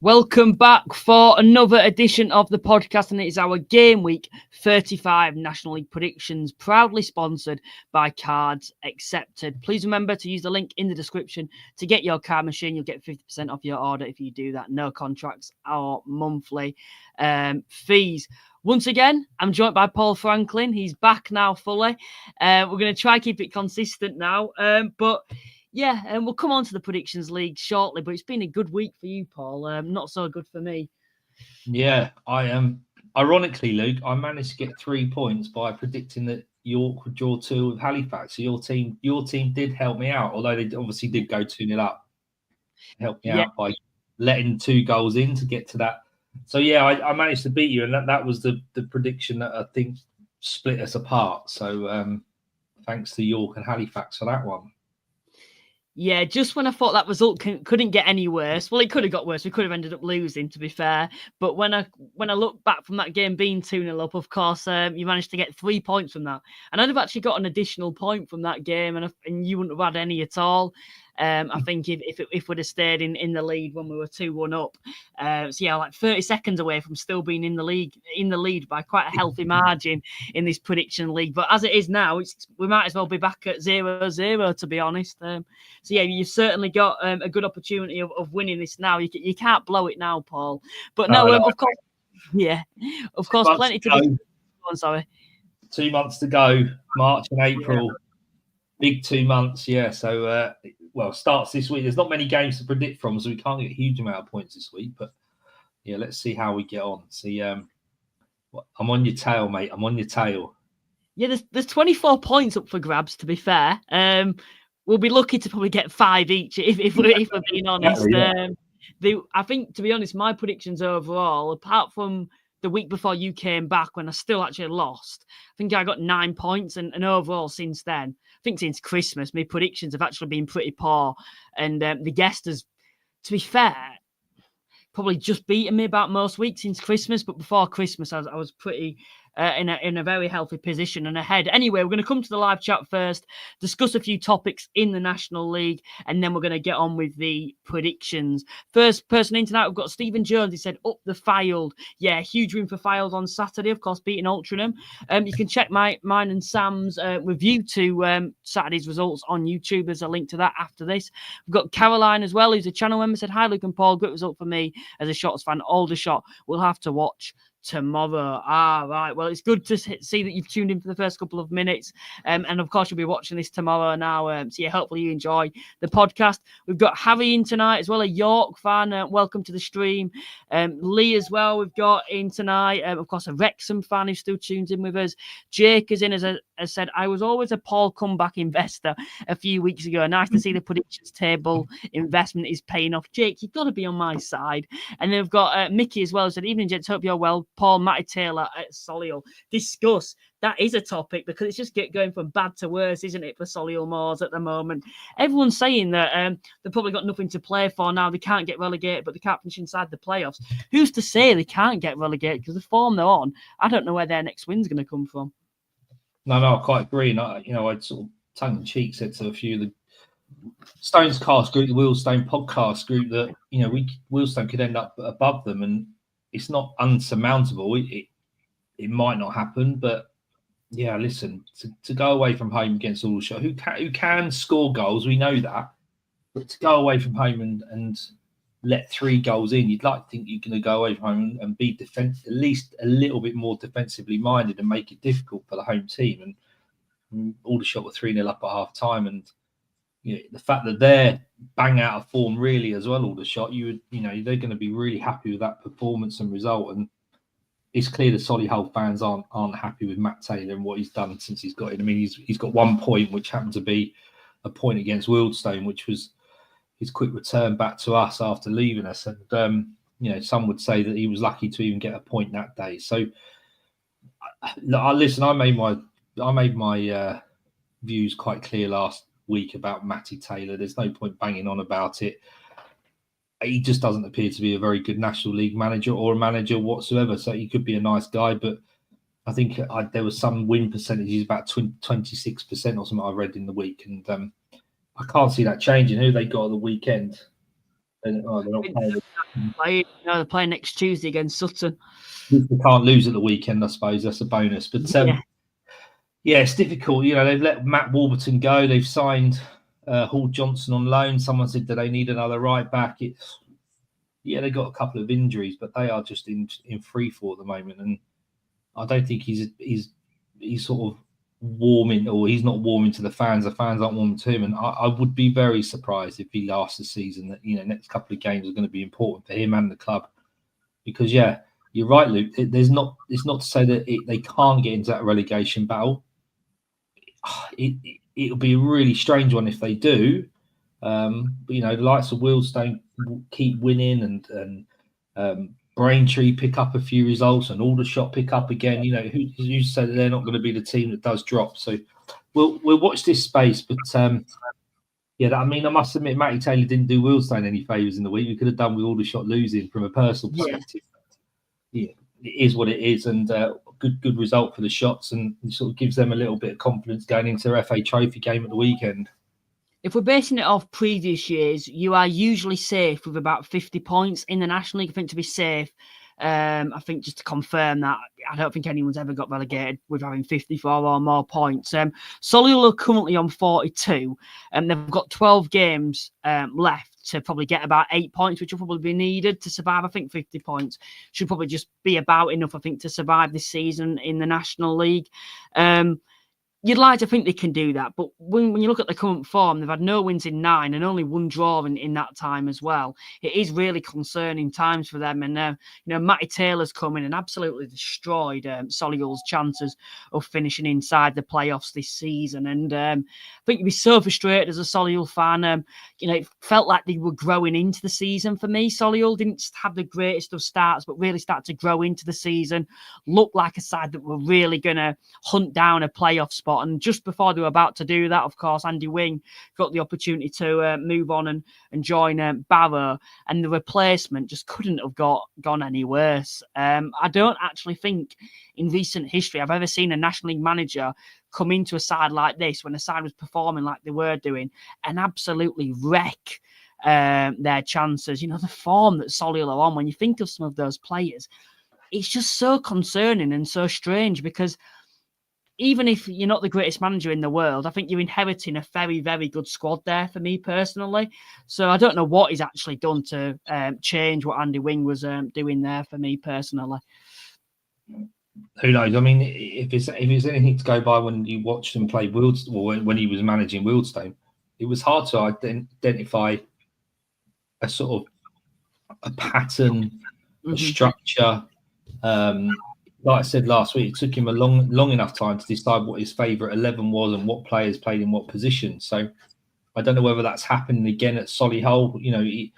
Welcome back for another edition of the podcast, and it is our Game Week 35 National League predictions, proudly sponsored by Cards Accepted. Please remember to use the link in the description to get your card machine. You'll get 50% off your order if you do that. No contracts or monthly fees. Once again, I'm joined by Paul Franklin. He's back now fully. We're going to try to keep it consistent now, but... Yeah, and we'll come on to the Predictions League shortly, but it's been a good week for you, Paul. Not so good for me. Yeah, I am. Ironically, Luke, I managed to get 3 points by predicting that York would draw 2 with Halifax. So your team did help me out, although they obviously did go 2-0 up. Helped me out by letting 2 goals in to get to that. So yeah, I managed to beat you, and that was the prediction that I think split us apart. So thanks to York and Halifax for that one. Yeah, just when I thought that result couldn't get any worse. Well, it could have got worse. We could have ended up losing, to be fair. But when I look back from that game being 2-0 up, of course, you managed to get 3 points from that. And I'd have actually got an additional point from that game, and you wouldn't have had any at all. I think if we'd have stayed in the lead when we were 2-1 up. So yeah, like 30 seconds away from still being in the lead by quite a healthy margin in this prediction league. But as it is now, we might as well be back at 0-0, to be honest. So yeah, you've certainly got a good opportunity of winning this now. You can't blow it now, Paul. But no, of course, yeah, of course, plenty to do. Oh, sorry. 2 months to go, March and April. Yeah. Big 2 months, yeah. So, starts this week. There's not many games to predict from, so we can't get a huge amount of points this week. But, yeah, let's see how we get on. See, I'm on your tail, mate. I'm on your tail. Yeah, there's 24 points up for grabs, to be fair. We'll be lucky to probably get 5 each, if we're being honest. Yeah. I think, to be honest, my predictions overall, apart from the week before you came back when I still actually lost, I think I got 9 points. And overall, since then, I think since Christmas, my predictions have actually been pretty poor. And the guest has, to be fair, probably just beaten me about most weeks since Christmas. But before Christmas, I was pretty... in a very healthy position and ahead. Anyway, we're going to come to the live chat first, discuss a few topics in the National League, and then we're going to get on with the predictions. First person in tonight, we've got Stephen Jones. He said, up the Fylde. Yeah, huge win for Fylde on Saturday, of course, beating Altrincham. You can check mine and Sam's review to Saturday's results on YouTube. There's a link to that after this. We've got Caroline as well, who's a channel member, said, hi, Luke and Paul, great result for me as a Shots fan. Aldershot, we'll have to watch tomorrow. Right. Well, it's good to see that you've tuned in for the first couple of minutes. And of course, you'll be watching this tomorrow now. So yeah, hopefully you enjoy the podcast. We've got Harry in tonight as well, a York fan. Welcome to the stream. Lee as well, we've got in tonight. Of course, a Wrexham fan who still tunes in with us. Jake is in, as said, I was always a Paul comeback investor a few weeks ago. Nice to see the predictions table investment is paying off. Jake, you've got to be on my side. And then we've got Mickey as well, who said, evening, gents, hope you're well. Paul, Matty Taylor at Solihull. Discuss. That is a topic because it's just going from bad to worse, isn't it, for Solihull Moors at the moment? Everyone's saying that they've probably got nothing to play for now. They can't get relegated, but they can't finish inside the playoffs. Who's to say they can't get relegated? Because the form they're on, I don't know where their next win's going to come from. No, I quite agree. And I'd sort of tongue-in-cheek said to a few of the Stones cast group, the Wheelstone podcast group, that, Wheelstone could end up above them, and it's not unsurmountable. It might not happen, but yeah, listen, to go away from home against Aldershot, who can score goals, we know that, but to go away from home and let 3 goals in, you'd like to think you're going to go away from home and be at least a little bit more defensively minded and make it difficult for the home team. And Aldershot were 3-0 up at half time, and the fact that they're bang out of form really as well, Aldershot, they're going to be really happy with that performance and result. And it's clear the Solihull fans aren't happy with Matt Taylor and what he's done since he's got in. I mean, he's got 1 point, which happened to be a point against Wheelstone, which was his quick return back to us after leaving us. And some would say that he was lucky to even get a point that day. So, listen, I made my views quite clear last week about Matty Taylor. There's no point banging on about it. He just doesn't appear to be a very good National League manager or a manager whatsoever. So he could be a nice guy, but I think there was some win percentages, about 26% or something I read in the week. And I can't see that changing. Who they got at the weekend? They're not playing. They're playing next Tuesday against Sutton. They can't lose at the weekend, I suppose. That's a bonus. But yeah, it's difficult. They've let Matt Warburton go. They've signed Hall Johnson on loan. Someone said that they need another right back. They got a couple of injuries, but they are just in free fall at the moment. And I don't think he's sort of warming, or he's not warming to the fans. The fans aren't warming to him. And I would be very surprised if he lasts the season. That next couple of games are going to be important for him and the club. Because you're right, Luke. It's not to say that they can't get into that relegation battle. It'll be a really strange one if they do. But the likes of Wealdstone keep winning, and Braintree pick up a few results, and Aldershot pick up again. Who say that they're not going to be the team that does drop? So we'll watch this space. But I must admit, Matty Taylor didn't do Wealdstone any favours in the week. We could have done with Aldershot losing from a personal perspective. Yeah, it is what it is, and good result for the Shots, and it sort of gives them a little bit of confidence going into their FA Trophy game at the weekend. If we're basing it off previous years, you are usually safe with about 50 points in the National League. I think to be safe, I think just to confirm that, I don't think anyone's ever got relegated with having 54 or more points. Solihull are currently on 42, and they've got 12 games left to probably get about 8 points, which will probably be needed to survive. I think 50 points should probably just be about enough, I think, to survive this season in the National League. You'd like to think they can do that, but when you look at the current form, they've had no wins in 9 and only 1 draw in that time as well. It is really concerning times for them. And Matty Taylor's come in and absolutely destroyed Solihull's chances of finishing inside the playoffs this season. And I think you'd be so frustrated as a Solihull fan. It felt like they were growing into the season for me. Solihull didn't have the greatest of starts, but really started to grow into the season. Looked like a side that were really going to hunt down a playoff spot. And just before they were about to do that, of course, Andy Wing got the opportunity to move on and join Barrow, and the replacement just couldn't have gone any worse. I don't actually think in recent history I've ever seen a National League manager come into a side like this when a side was performing like they were doing and absolutely wreck their chances. The form that Solihull are on, when you think of some of those players, it's just so concerning and so strange, because even if you're not the greatest manager in the world, I think you're inheriting a very, very good squad there for me personally. So I don't know what he's actually done to change what Andy Wing was doing there for me personally. Who knows? I mean, if it's anything to go by, when you watched him play Wealdstone, or when he was managing Wealdstone, it was hard to identify a sort of a pattern, a structure. Like I said last week, it took him a long enough time to decide what his favourite 11 was and what players played in what position. So I don't know whether that's happening again at Solihull. He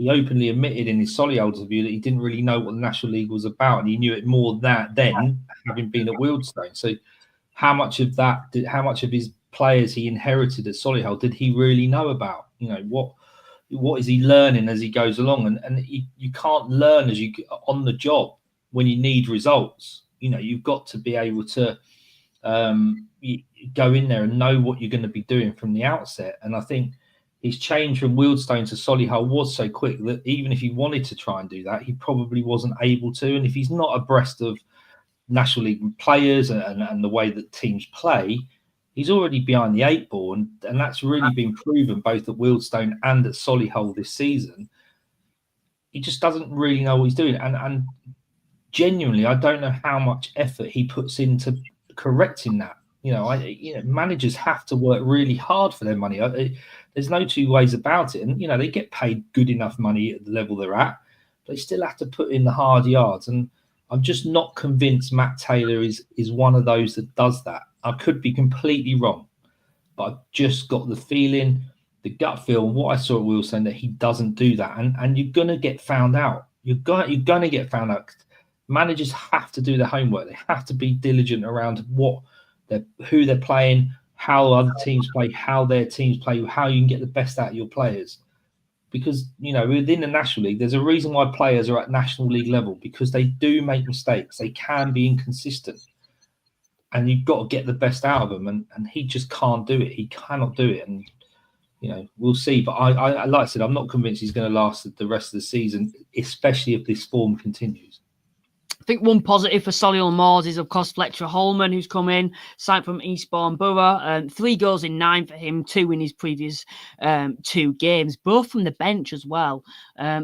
openly admitted in his Solihull interview that he didn't really know what the National League was about, and he knew it more then, having been at Wealdstone. So how much of his players he inherited at Solihull did he really know about? What is he learning as he goes along? And you can't learn as you get on the job. When you need results, you've got to be able to go in there and know what you're going to be doing from the outset. And I think his change from Wealdstone to Solihull was so quick that even if he wanted to try and do that, he probably wasn't able to. And if he's not abreast of National League players and the way that teams play, he's already behind the 8 ball. And that's really been proven both at Wealdstone and at Solihull this season. He just doesn't really know what he's doing. And genuinely, I don't know how much effort he puts into correcting that. Managers have to work really hard for their money. There's no two ways about it. And, they get paid good enough money at the level they're at. They still have to put in the hard yards. And I'm just not convinced Matt Taylor is one of those that does that. I could be completely wrong, but I've just got the feeling, the gut feel, what I saw at Wealdstone, that he doesn't do that. And you're going to get found out. You're going to get found out. Managers have to do their homework. They have to be diligent around who they're playing, how other teams play, how their teams play, how you can get the best out of your players. Because, within the National League, there's a reason why players are at National League level, because they do make mistakes. They can be inconsistent. And you've got to get the best out of them. And he just can't do it. He cannot do it. And we'll see. But I like I said, I'm not convinced he's going to last the rest of the season, especially if this form continues. I think one positive for Solihull Moors is, of course, Fletcher Holman, who's come in, signed from Eastbourne Borough. 3 goals in 9 for him, 2 in his previous 2 games, both from the bench as well.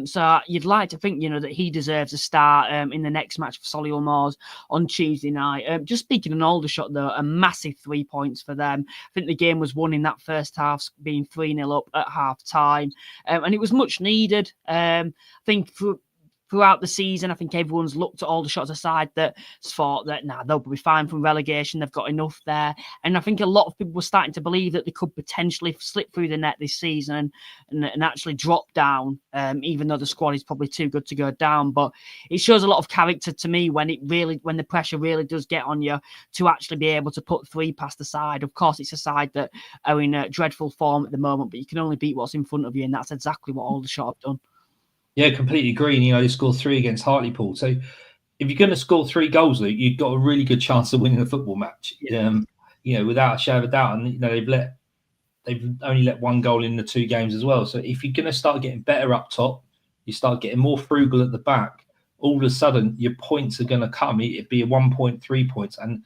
So you'd like to think, that he deserves a start in the next match for Solihull Moors on Tuesday night. Just speaking of an Aldershot, though, a massive 3 points for them. I think the game was won in that first half, being 3-0 up at half time. And it was much needed. I think throughout the season, I think everyone's looked at Aldershot as a side that thought that, they'll be fine from relegation. They've got enough there. And I think a lot of people were starting to believe that they could potentially slip through the net this season and actually drop down, even though the squad is probably too good to go down. But it shows a lot of character to me when the pressure really does get on you to actually be able to put 3 past the side. Of course, it's a side that are in dreadful form at the moment, but you can only beat what's in front of you. And that's exactly what Aldershot have done. Yeah, completely agree. And, they scored 3 against Hartlepool. So if you're going to score 3 goals, Luke, you've got a really good chance of winning a football match. Yeah. Without a shadow of a doubt. And they've only let 1 goal in the 2 games as well. So if you're going to start getting better up top, you start getting more frugal at the back, all of a sudden your points are going to come. It'd be a 1.3 points. And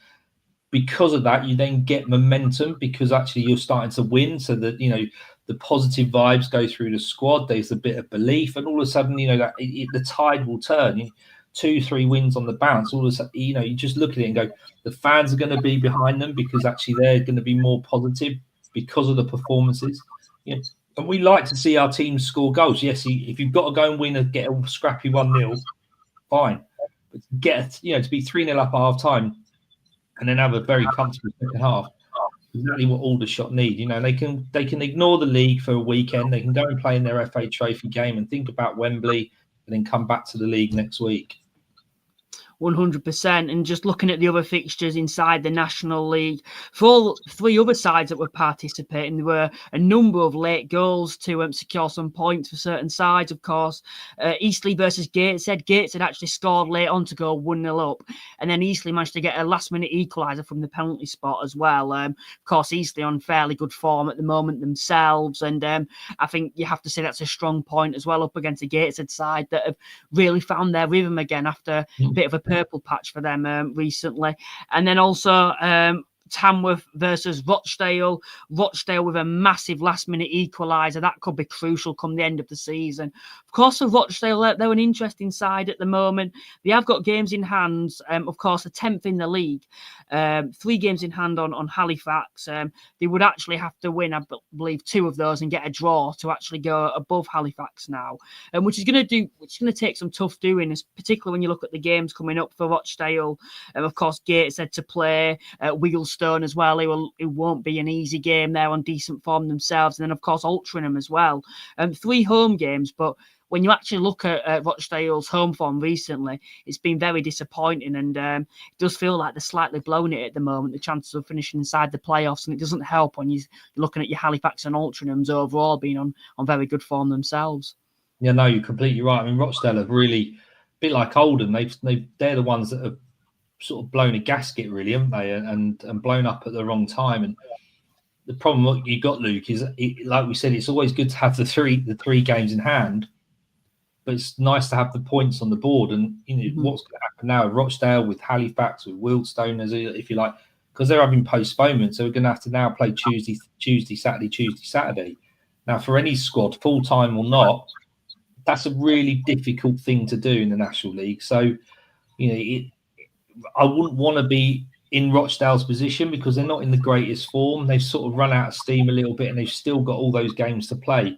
because of that, you then get momentum because actually you're starting to win. So that, the positive vibes go through the squad. There's a bit of belief, and all of a sudden, the tide will turn. 2-3 wins on the bounce. All of a sudden, you just look at it and go, the fans are going to be behind them because actually they're going to be more positive because of the performances. And we like to see our teams score goals. Yes, if you've got to go and win and get a scrappy 1-0, fine. But to be 3-0 up at half time and then have a very comfortable second half. Exactly what Aldershot need. They can ignore the league for a weekend. They can go and play in their FA Trophy game and think about Wembley and then come back to the league next week. 100%. And just looking at the other fixtures inside the National League, for all 3 other sides that were participating, there were a number of late goals to secure some points for certain sides, of course. Eastleigh versus Gateshead. Gateshead actually scored late on to go 1-0 up. And then Eastleigh managed to get a last-minute equaliser from the penalty spot as well. Of course, Eastleigh on fairly good form at the moment themselves. And I think you have to say that's a strong point as well up against the Gateshead side that have really found their rhythm again after a bit of a purple patch for them recently. And then also Tamworth versus Rochdale. Rochdale with a massive last-minute equaliser. That could be crucial come the end of the season. Of course, for Rochdale, they're an interesting side at the moment. They have got games in hand. Of course, a 10th in the league. 3 games in hand on Halifax. They would actually have to win, I believe, 2 of those and get a draw to actually go above Halifax now, which is going to take some tough doing, particularly when you look at the games coming up for Rochdale. Of course, Gateshead to play, Wigglestone as well. It won't be an easy game. They're on decent form themselves, and then of course Altrincham as well. 3 home games, but when you actually look at Rochdale's home form recently, it's been very disappointing, and it does feel like they're slightly blowing it at the moment, the chances of finishing inside the playoffs, and it doesn't help when you're looking at your Halifax and Altrinchams overall being on very good form themselves. Yeah, no, you're completely right. I mean, Rochdale have really, a bit like Oldham, they're the ones that have sort of blown a gasket, really, haven't they? And blown up at the wrong time. And the problem what you got, Luke, is like we said, it's always good to have the three games in hand, but it's nice to have the points on the board. And what's going to happen now with Rochdale, with Halifax, with Wealdstone, if you like, because they're having postponements, so we're going to have to now play Tuesday, Saturday. Now, for any squad, full time or not, that's a really difficult thing to do in the National League. So, I wouldn't want to be in Rochdale's position because they're not in the greatest form. They've sort of run out of steam a little bit and they've still got all those games to play.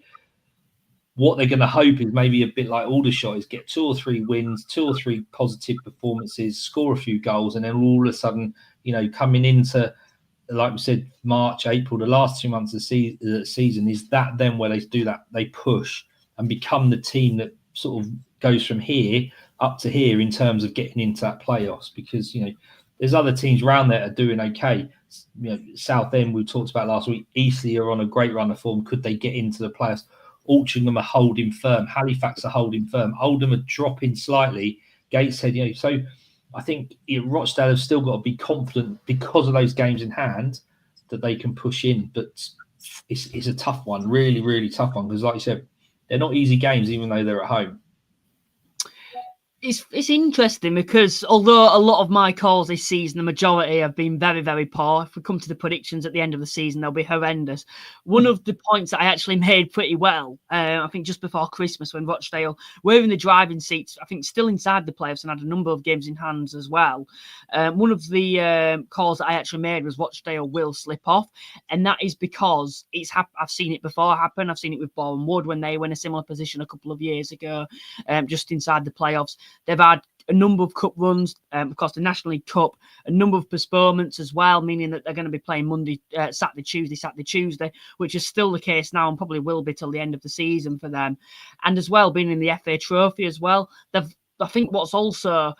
What they're going to hope is maybe a bit like Aldershot is get 2 or 3 wins, 2 or 3 positive performances, score a few goals, and then all of a sudden, coming into, like we said, March, April, the last 2 months of the season, is that then where they do that, they push and become the team that sort of goes from here up to here in terms of getting into that playoffs, because there's other teams around there that are doing okay. Southend we talked about last week. Eastleigh are on a great run of form. Could they get into the playoffs? Altrincham are holding firm. Halifax are holding firm. Oldham are dropping slightly. Gateshead, so I think Rochdale have still got to be confident because of those games in hand that they can push in. But it's a tough one, really, really tough one, because like you said, they're not easy games, even though they're at home. It's interesting because although a lot of my calls this season, the majority have been very, very poor. If we come to the predictions at the end of the season, they'll be horrendous. One of the points that I actually made pretty well, I think just before Christmas when Rochdale were in the driving seats, I think still inside the playoffs and had a number of games in hands as well. One of the calls that I actually made was Rochdale will slip off. And that is because I've seen it before happen. I've seen it with Boreham Wood when they were in a similar position a couple of years ago, just inside the playoffs. They've had a number of cup runs, of course, the National League Cup, a number of postponements as well, meaning that they're going to be playing Saturday, Tuesday, which is still the case now and probably will be till the end of the season for them. And as well, being in the FA Trophy as well, I think what's also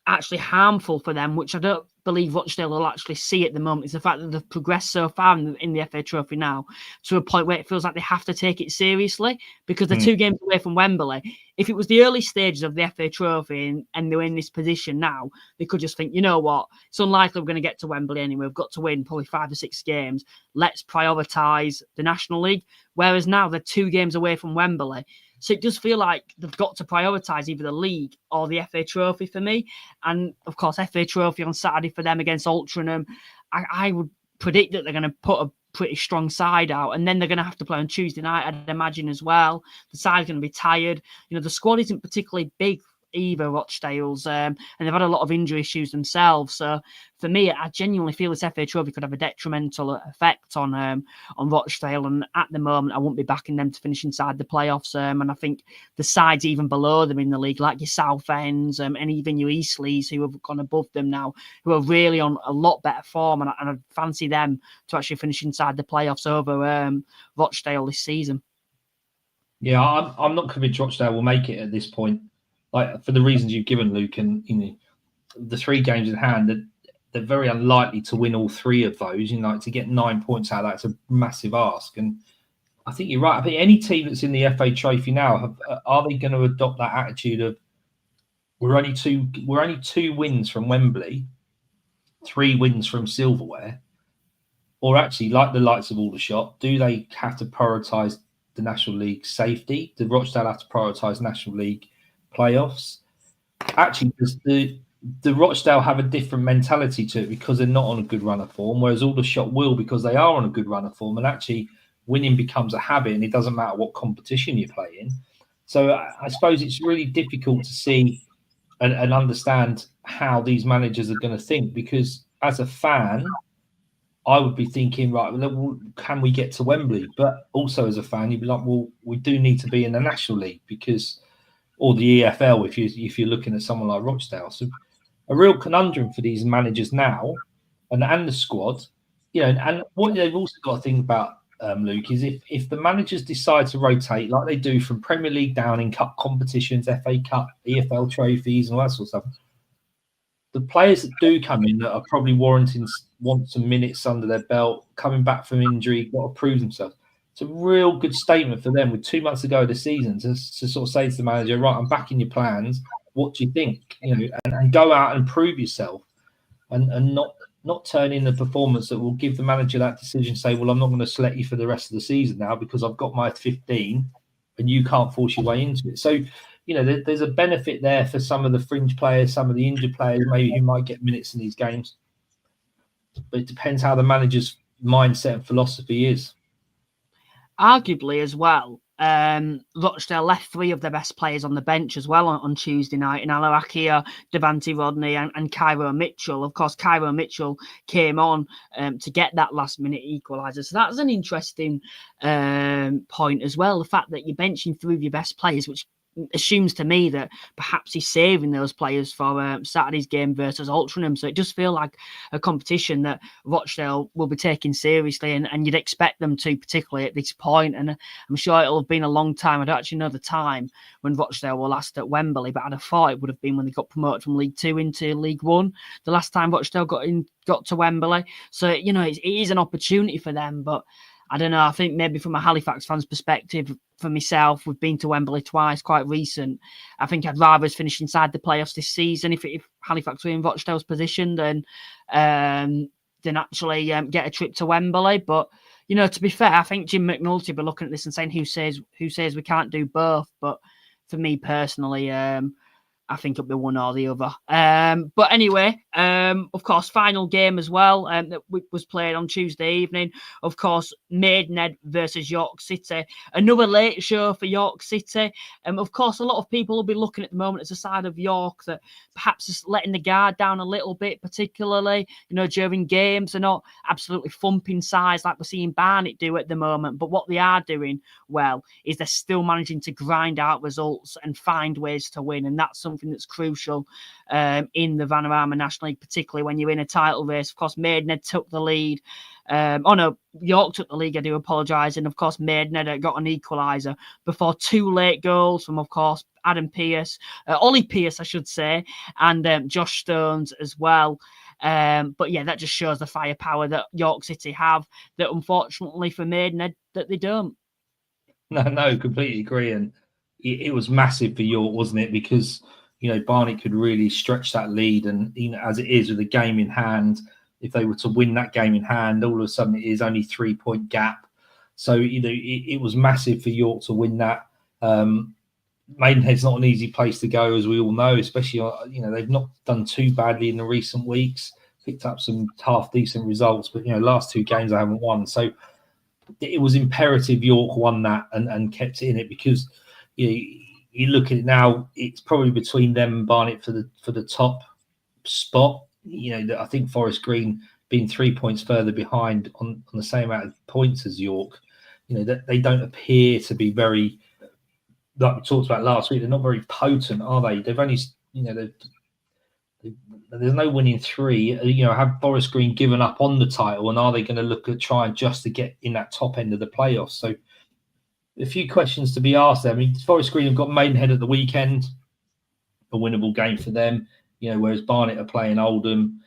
actually harmful for them, which I don't believe Rochdale will actually see at the moment, is the fact that they've progressed so far in the FA Trophy now to a point where it feels like they have to take it seriously because they're 2 games away from Wembley. If it was the early stages of the FA Trophy and they're in this position now, they could just think, you know what, it's unlikely we're going to get to Wembley anyway. We've got to win probably 5 or 6 games. Let's prioritise the National League. Whereas now they're 2 games away from Wembley. So it does feel like they've got to prioritise either the league or the FA Trophy for me. And, of course, FA Trophy on Saturday for them against Altrincham. I would predict that they're going to put a pretty strong side out. And then they're going to have to play on Tuesday night, I'd imagine, as well. The side's going to be tired. You know, the squad isn't particularly big either, Rochdale's, and they've had a lot of injury issues themselves. So for me, I genuinely feel this FA Trophy could have a detrimental effect on Rochdale. And at the moment, I won't be backing them to finish inside the playoffs. And I think the sides even below them in the league, like your Southend's and even your Eastleighs, who have gone above them now, who are really on a lot better form. And I fancy them to actually finish inside the playoffs over Rochdale this season. Yeah, I'm not convinced Rochdale will make it at this point. Like, for the reasons you've given, Luke, and the 3 games in hand, they're very unlikely to win all 3 of those. To get 9 points out of that's a massive ask. And I think you're right. I think any team that's in the FA Trophy now, are they going to adopt that attitude of we're only 2 wins from Wembley, 3 wins from silverware, or actually, like the likes of Aldershot, do they have to prioritise the National League safety? Do Rochdale have to prioritise National League playoffs? Actually, does the Rochdale have a different mentality to it because they're not on a good run of form, whereas Aldershot will because they are on a good run of form, and actually winning becomes a habit and it doesn't matter what competition you play in. So I suppose it's really difficult to see and understand how these managers are going to think, because as a fan, I would be thinking, right, well, can we get to Wembley? But also as a fan, you'd be like, well, we do need to be in the National League or the EFL if you're looking at someone like Rochdale. So a real conundrum for these managers now and the squad. And what they've also got to think about, Luke, is if the managers decide to rotate like they do from Premier League down in cup competitions, FA Cup, EFL trophies and all that sort of stuff, the players that do come in that are probably want some minutes under their belt, coming back from injury, got to prove themselves. It's a real good statement for them with 2 months to go of the season to sort of say to the manager, right, I'm backing your plans. What do you think? And go out and prove yourself and not turn in a performance that will give the manager that decision, say, well, I'm not going to select you for the rest of the season now because I've got my 15 and you can't force your way into it. So, there's a benefit there for some of the fringe players, some of the injured players, maybe who might get minutes in these games. But it depends how the manager's mindset and philosophy is. Arguably as well, Rochdale left 3 of their best players on the bench as well on Tuesday night in Alawakia, Devante Rodney and Cairo Mitchell. Of course, Cairo Mitchell came on to get that last-minute equaliser. So that's an interesting point as well, the fact that you're benching 3 of your best players, which assumes to me that perhaps he's saving those players for Saturday's game versus Altrincham. So it does feel like a competition that Rochdale will be taking seriously, and you'd expect them to, particularly at this point. And I'm sure it'll have been a long time. I don't actually know the time when Rochdale were last at Wembley, but I'd have thought it would have been when they got promoted from League 2 into League 1. The last time Rochdale got to Wembley. So, it is an opportunity for them, but I don't know. I think maybe from a Halifax fan's perspective, for myself, we've been to Wembley twice, quite recent. I think I'd rather us finish inside the playoffs this season if Halifax were in Rochdale's position than actually get a trip to Wembley. But to be fair, I think Jim McNulty will be looking at this and saying, who says we can't do both? But for me personally, I think it'll be one or the other. But anyway, of course, final game as well that was played on Tuesday evening. Of course, Maidenhead versus York City. Another late show for York City. Of course, a lot of people will be looking at the moment as a side of York that perhaps is letting the guard down a little bit, particularly, during games. They're not absolutely thumping sides like we're seeing Barnet do at the moment. But what they are doing well is they're still managing to grind out results and find ways to win. And that's something that's crucial in the Vanarama National League, particularly when you're in a title race. Of course, Maidenhead took the lead. York took the league, I do apologise. And of course, Maidenhead got an equaliser before 2 late goals from, of course, Adam Pearce, Ollie Pearce, I should say, and Josh Stones as well. But yeah, that just shows the firepower that York City have, that unfortunately for Maidenhead, that they don't. No, completely agree. And it was massive for York, wasn't it? Because, Barnet could really stretch that lead. And, as it is with the game in hand, if they were to win that game in hand, all of a sudden it is only 3-point gap. So, it was massive for York to win that. Maidenhead's not an easy place to go, as we all know, especially, they've not done too badly in the recent weeks, picked up some half decent results, but, last 2 games I haven't won. So it was imperative York won that and kept it in it, because you look at it now, it's probably between them and Barnet for the top spot. I think Forest Green being 3 points further behind on the same amount of points as York, that they don't appear to be very, like we talked about last week, they're not very potent, are they? They've only, there's no winning 3. Have Forest Green given up on the title, and are they going to look at trying just to get in that top end of the playoffs? So a few questions to be asked there. I mean, Forest Green have got Maidenhead at the weekend, a winnable game for them, whereas Barnet are playing Oldham,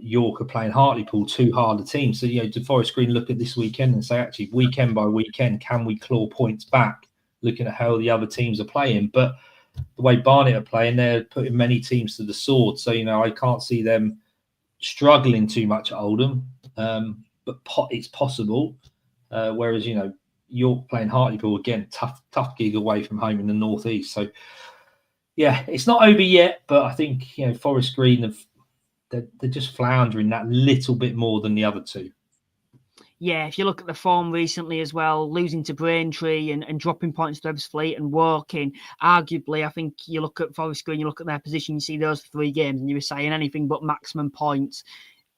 York are playing Hartlepool, 2 harder teams. So, do Forest Green look at this weekend and say, actually, weekend by weekend, can we claw points back, looking at how the other teams are playing? But the way Barnet are playing, they're putting many teams to the sword. So, I can't see them struggling too much at Oldham, but it's possible. Whereas, York playing Hartlepool, again, tough gig away from home in the northeast. So, yeah, it's not over yet, but I think, Forest Green, they're just floundering that little bit more than the other 2. Yeah, if you look at the form recently as well, losing to Braintree and dropping points to Ebbsfleet and Woking, arguably, I think you look at Forest Green, you look at their position, you see those 3 games, and you were saying anything but maximum points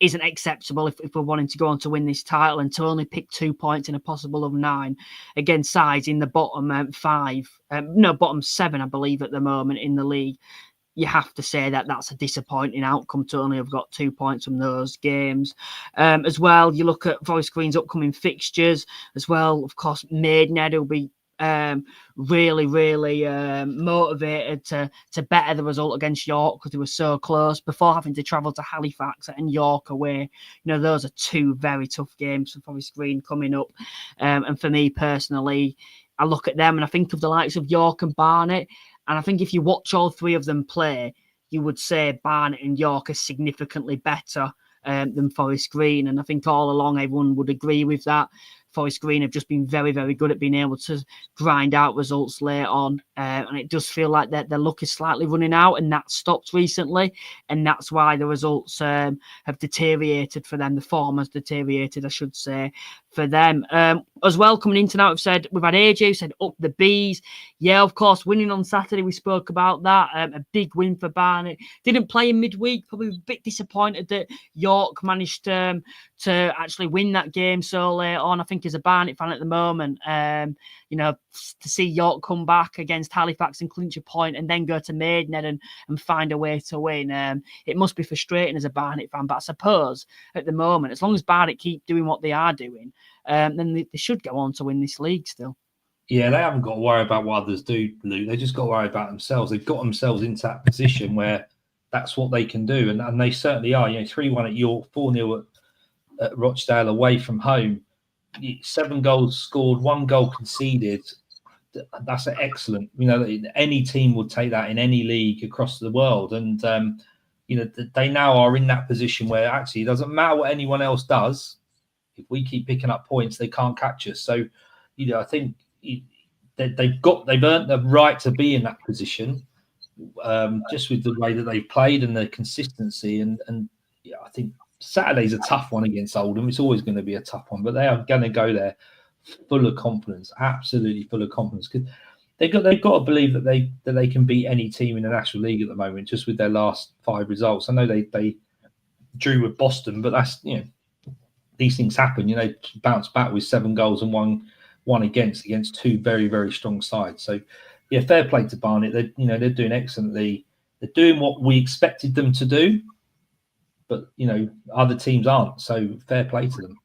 isn't acceptable if we're wanting to go on to win this title, and to only pick 2 points in a possible of 9 against sides in the bottom bottom 7, I believe, at the moment in the league. You have to say that that's a disappointing outcome to only have got 2 points from those games. As well, you look at Forest Green's upcoming fixtures as well. Of course, Maidenhead will be really motivated to better the result against York, because they were so close before having to travel to Halifax and York away. Those are 2 very tough games for Forest Green coming up. And for me personally, I look at them and I think of the likes of York and Barnet. And I think if you watch all 3 of them play, you would say Barnet and York are significantly better than Forest Green. And I think all along everyone would agree with that. Forest Green have just been very, very good at being able to grind out results late on. And it does feel like their luck is slightly running out, and that stopped recently. And that's why the results have deteriorated for them. The form has deteriorated, I should say, for them. As well, coming into now, we've had AJ who said up the Bees. Yeah, of course, winning on Saturday, we spoke about that. A big win for Barnet. Didn't play in midweek, probably a bit disappointed that York managed to actually win that game so late on. I think as a Barnet fan at the moment, to see York come back against Halifax and clinch a point and then go to Maidenhead and find a way to win, it must be frustrating as a Barnet fan. But I suppose at the moment, as long as Barnet keep doing what they are doing, then they should go on to win this league still. Yeah, they haven't got to worry about what others do, Luke. They just got to worry about themselves. They've got themselves into that position where that's what they can do. And they certainly are. 3-1 at York, 4-0 at Rochdale away from home. 7 goals scored, 1 goal conceded. That's excellent. Any team would take that in any league across the world. And, they now are in that position where actually it doesn't matter what anyone else does. If we keep picking up points, they can't catch us. So, I think they've earned the right to be in that position, just with the way that they've played and the consistency. And I think Saturday's a tough one against Oldham. It's always going to be a tough one, but they are going to go there full of confidence, absolutely full of confidence. Because they've got to believe that they can beat any team in the National League at the moment, just with their last 5 results. I know they drew with Boston, but that's these things happen. Bounce back with 7 goals and one against 2 very, very strong sides. So fair play to Barnet. They're doing excellently. They're doing what we expected them to do, but other teams aren't. So fair play to them.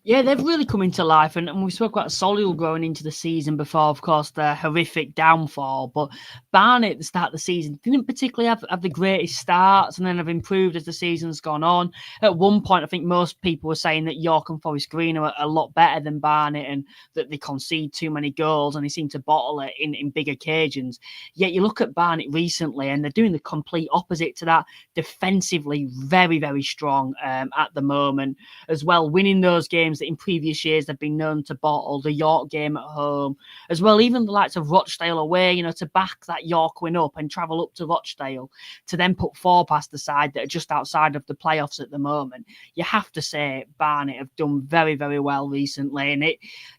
Yeah, they've really come into life, and we spoke about Solihull growing into the season before, of course, their horrific downfall. But Barnet at the start of the season didn't particularly have the greatest starts, and then have improved as the season's gone on. At one point, I think most people were saying that York and Forest Green are a lot better than Barnet, and that they concede too many goals, and they seem to bottle it in big occasions. Yet you look at Barnet recently, and they're doing the complete opposite to that. Defensively, very, very strong at the moment, as well, winning those games that in previous years they've been known to bottle, the York game at home, as well, even the likes of Rochdale away, to back that York win up and travel up to Rochdale to then put 4 past the side that are just outside of the playoffs at the moment. You have to say Barnet have done very, very well recently, and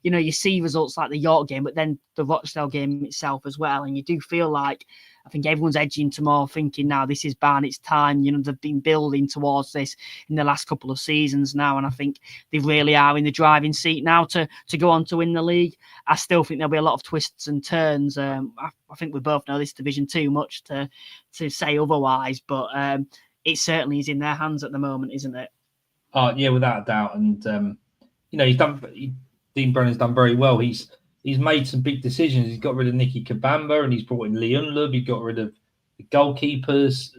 you see results like the York game, but then the Rochdale game itself as well, and you do feel like I think everyone's edging to more thinking now this is Barnet's time. They've been building towards this in the last couple of seasons now, and I think they really are in the driving seat now to go on to win the league. I still think there'll be a lot of twists and turns. I think we both know this division too much to say otherwise, but it certainly is in their hands at the moment, isn't it? Yeah, without a doubt. And Dean Brennan's done very well. He's made some big decisions. He's got rid of Nicky Kabamba and he's brought in Lee Unlub. He got rid of the goalkeepers,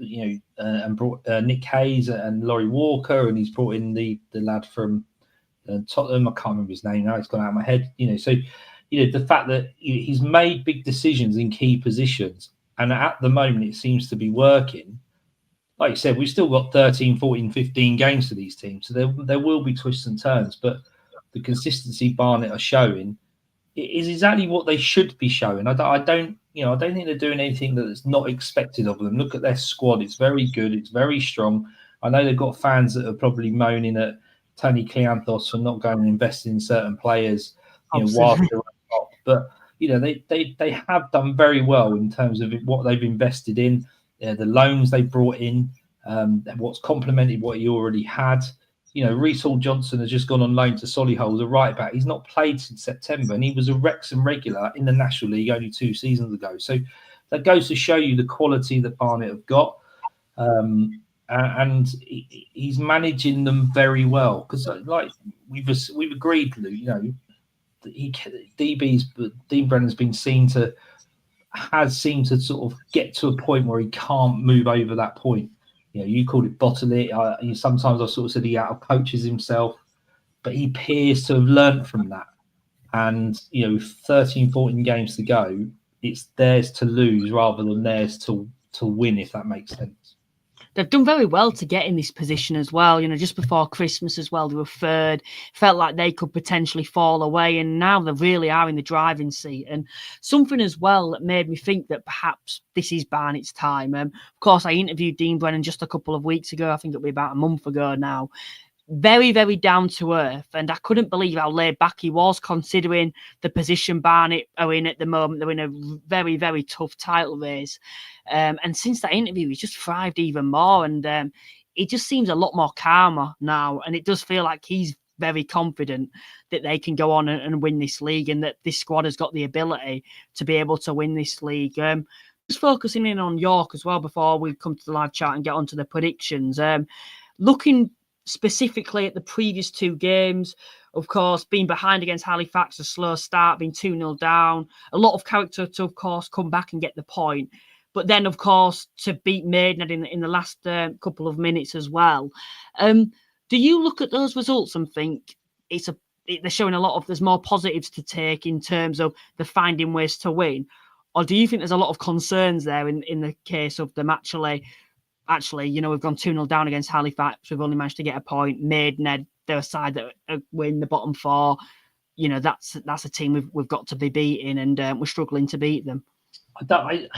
and brought Nick Hayes and Laurie Walker, and he's brought in the lad from Tottenham. I can't remember his name now. It's gone out of my head. So the fact that he's made big decisions in key positions, and at the moment it seems to be working. Like you said, we've still got 13, 14, 15 games for these teams, so there will be twists and turns, but the consistency Barnet are showing is exactly what they should be showing. I don't think they're doing anything that's not expected of them. Look at their squad; it's very good, it's very strong. I know they've got fans that are probably moaning at Tony Kleanthos for not going and investing in certain players, whilst they're on top. But they have done very well in terms of what they've invested in, the loans they brought in, what's complemented what he already had. Reece Hall-Johnson has just gone on loan to Solihull as a right back. He's not played since September, and he was a Wrexham regular in the National League only 2 seasons ago. So that goes to show you the quality that Barnet have got, and he's managing them very well. Because, like we've agreed, Lou, Dean Brennan's been seemed to sort of get to a point where he can't move over that point. You called it bottle it. Sometimes I sort of said he out coaches himself, but he appears to have learned from that. And, 13, 14 games to go, it's theirs to lose rather than theirs to win, if that makes sense. They've done very well to get in this position as well. Just before Christmas as well, they were third. Felt like they could potentially fall away, and now they really are in the driving seat. And something as well that made me think that perhaps this is Barnet's time. Of course, I interviewed Dean Brennan just a couple of weeks ago. I think it'll be about a month ago now. Very, very down to earth, and I couldn't believe how laid back he was, considering the position Barnet are in at the moment. They're in a very, very tough title race, and since that interview, he's just thrived even more, and he just seems a lot more calmer now, and it does feel like he's very confident that they can go on and win this league, and that this squad has got the ability to be able to win this league. Just focusing in on York as well before we come to the live chat and get onto the predictions. Looking specifically at the previous 2 games, of course, being behind against Halifax, a slow start, being 2-0 down, a lot of character to, of course, come back and get the point. But then, of course, to beat Maidenhead in the last couple of minutes as well. Do you look at those results and think they're showing there's more positives to take in terms of the finding ways to win? Or do you think there's a lot of concerns there in the case of them actually actually, we've gone 2-0 down against Halifax. We've only managed to get a point. Maidenhead, they're a side that win the bottom four. That's a team we've got to be beating, and we're struggling to beat them. I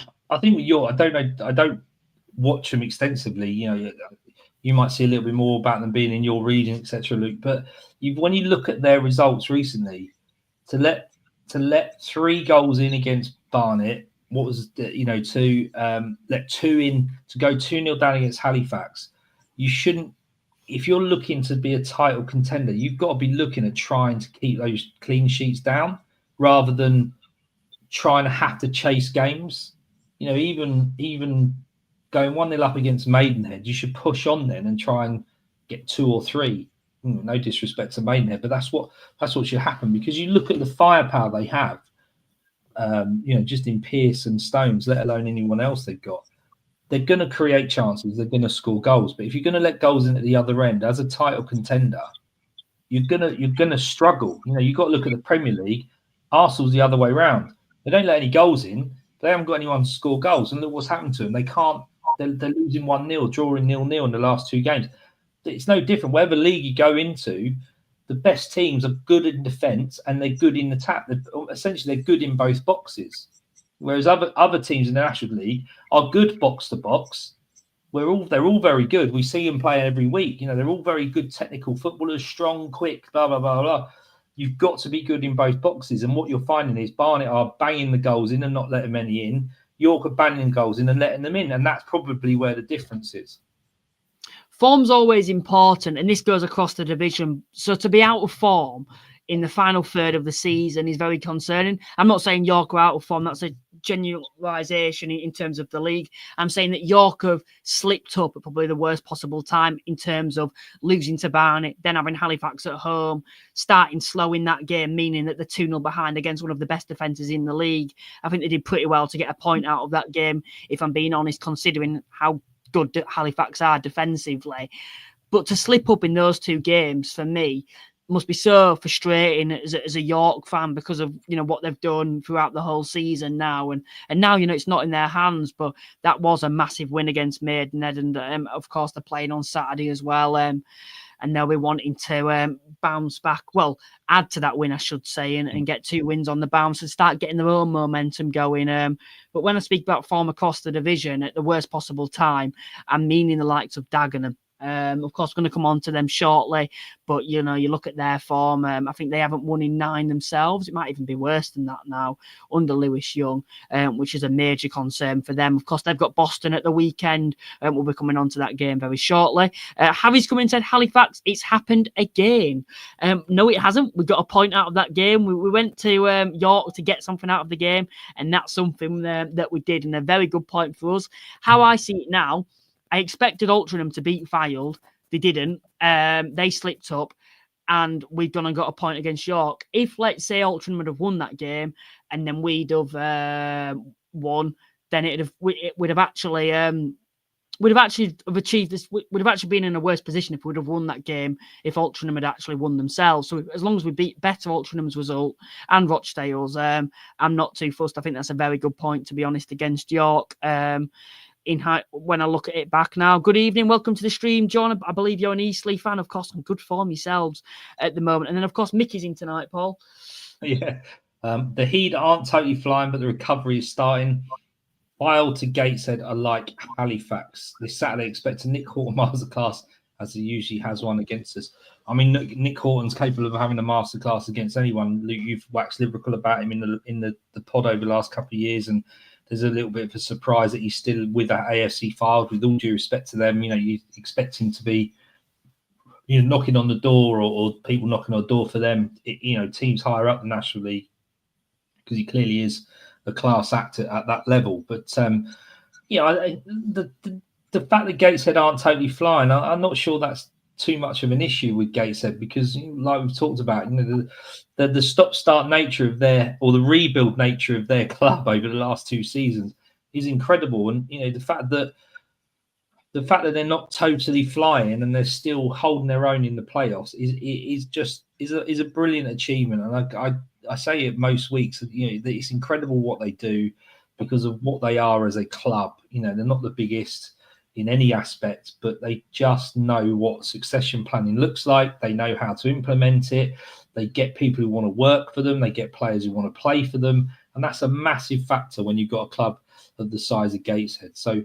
think with York, I don't watch them extensively. You might see a little bit more about them being in your region, etc., Luke. But when you look at their results recently, to let 3 goals in against Barnet, to let 2 in, to go 2-0 down against Halifax, you shouldn't. If you're looking to be a title contender, you've got to be looking at trying to keep those clean sheets down rather than trying to have to chase games. Even going 1-0 up against Maidenhead, you should push on then and try and get 2 or 3. No disrespect to Maidenhead, but that's what should happen, because you look at the firepower they have, just in Pearce and Stones, let alone anyone else they've got. They're going to create chances. They're going to score goals. But if you're going to let goals in at the other end as a title contender, you're gonna struggle. You've got to look at the Premier League. Arsenal's the other way around. They don't let any goals in. They haven't got anyone to score goals. And look what's happened to them. They can't. They're losing 1-0, drawing 0-0 in the last 2 games. It's no different. Whatever league you go into, the best teams are good in defence and they're good in attack. Essentially, they're good in both boxes. Whereas other teams in the National League are good box to box. They're all very good. We see them play every week. They're all very good technical footballers, strong, quick, blah, blah, blah, blah. You've got to be good in both boxes. And what you're finding is Barnet are banging the goals in and not letting many in. York are banging goals in and letting them in. And that's probably where the difference is. Form's always important, and this goes across the division. So to be out of form in the final third of the season is very concerning. I'm not saying York are out of form. That's a generalisation in terms of the league. I'm saying that York have slipped up at probably the worst possible time in terms of losing to Barnet, then having Halifax at home, starting slow in that game, meaning that they're 2-0 behind against one of the best defences in the league. I think they did pretty well to get a point out of that game, if I'm being honest, considering how good Halifax are defensively. But to slip up in those 2 games, for me, must be so frustrating as a York fan, because of what they've done throughout the whole season now, and now it's not in their hands. But that was a massive win against Maidenhead, and of course they're playing on Saturday as well, and they'll be wanting to bounce back, add to that win, I should say, and get 2 wins on the bounce and start getting their own momentum going. But when I speak about form across the division at the worst possible time, I'm meaning the likes of Dagenham. Of course, going to come on to them shortly, but you look at their form. I think they haven't won in 9 themselves. It might even be worse than that now under Lewis Young, which is a major concern for them. Of course, they've got Boston at the weekend. We'll be coming on to that game very shortly. Harry's come in and said, Halifax, it's happened again. No, it hasn't. We got a point out of that game. We went to York to get something out of the game, and that's something that we did, and a very good point for us. How I see it now, I expected Altrincham to beat Fylde. They didn't. They slipped up, and we've gone and got a point against York. If, let's say, Altrincham would have won that game, and then we'd have won, then we'd have actually achieved this. We'd have actually been in a worse position if we'd have won that game, if Altrincham had actually won themselves. So as long as we beat better Altrincham's result and Rochdale's, I'm not too fussed. I think that's a very good point, to be honest, against York. When I look at it back now. Good evening, welcome to the stream, John. I believe you're an Eastleigh fan, of course, on good form yourselves at the moment. And then, of course, Mickey's in tonight, Paul. Yeah, the Heat aren't totally flying, but the recovery is starting. Fylde to Gateshead are like Halifax. This Saturday, expect a Nick Horton masterclass, as he usually has one against us. I mean, Nick Horton's capable of having a masterclass against anyone. Luke, you've waxed lyrical about him in the pod over the last couple of years, and there's a little bit of a surprise that he's still with that AFC Fylde. With all due respect to them, you expect him to be, knocking on the door or people knocking on the door for them. Teams higher up the National League, because he clearly is a class actor at that level. But the fact that Gateshead aren't totally flying, I'm not sure that's too much of an issue with Gateshead, because like we've talked about, the stop-start nature of the rebuild nature of their club over the last 2 seasons is incredible. And the fact that they're not totally flying and they're still holding their own in the playoffs is a brilliant achievement. And I say it most weeks, it's incredible what they do because of what they are as a club. They're not the biggest. in any aspect, but they just know what succession planning looks like. They know how to implement it. They get people who want to work for them. They get players who want to play for them. And that's a massive factor when you've got a club of the size of Gateshead. So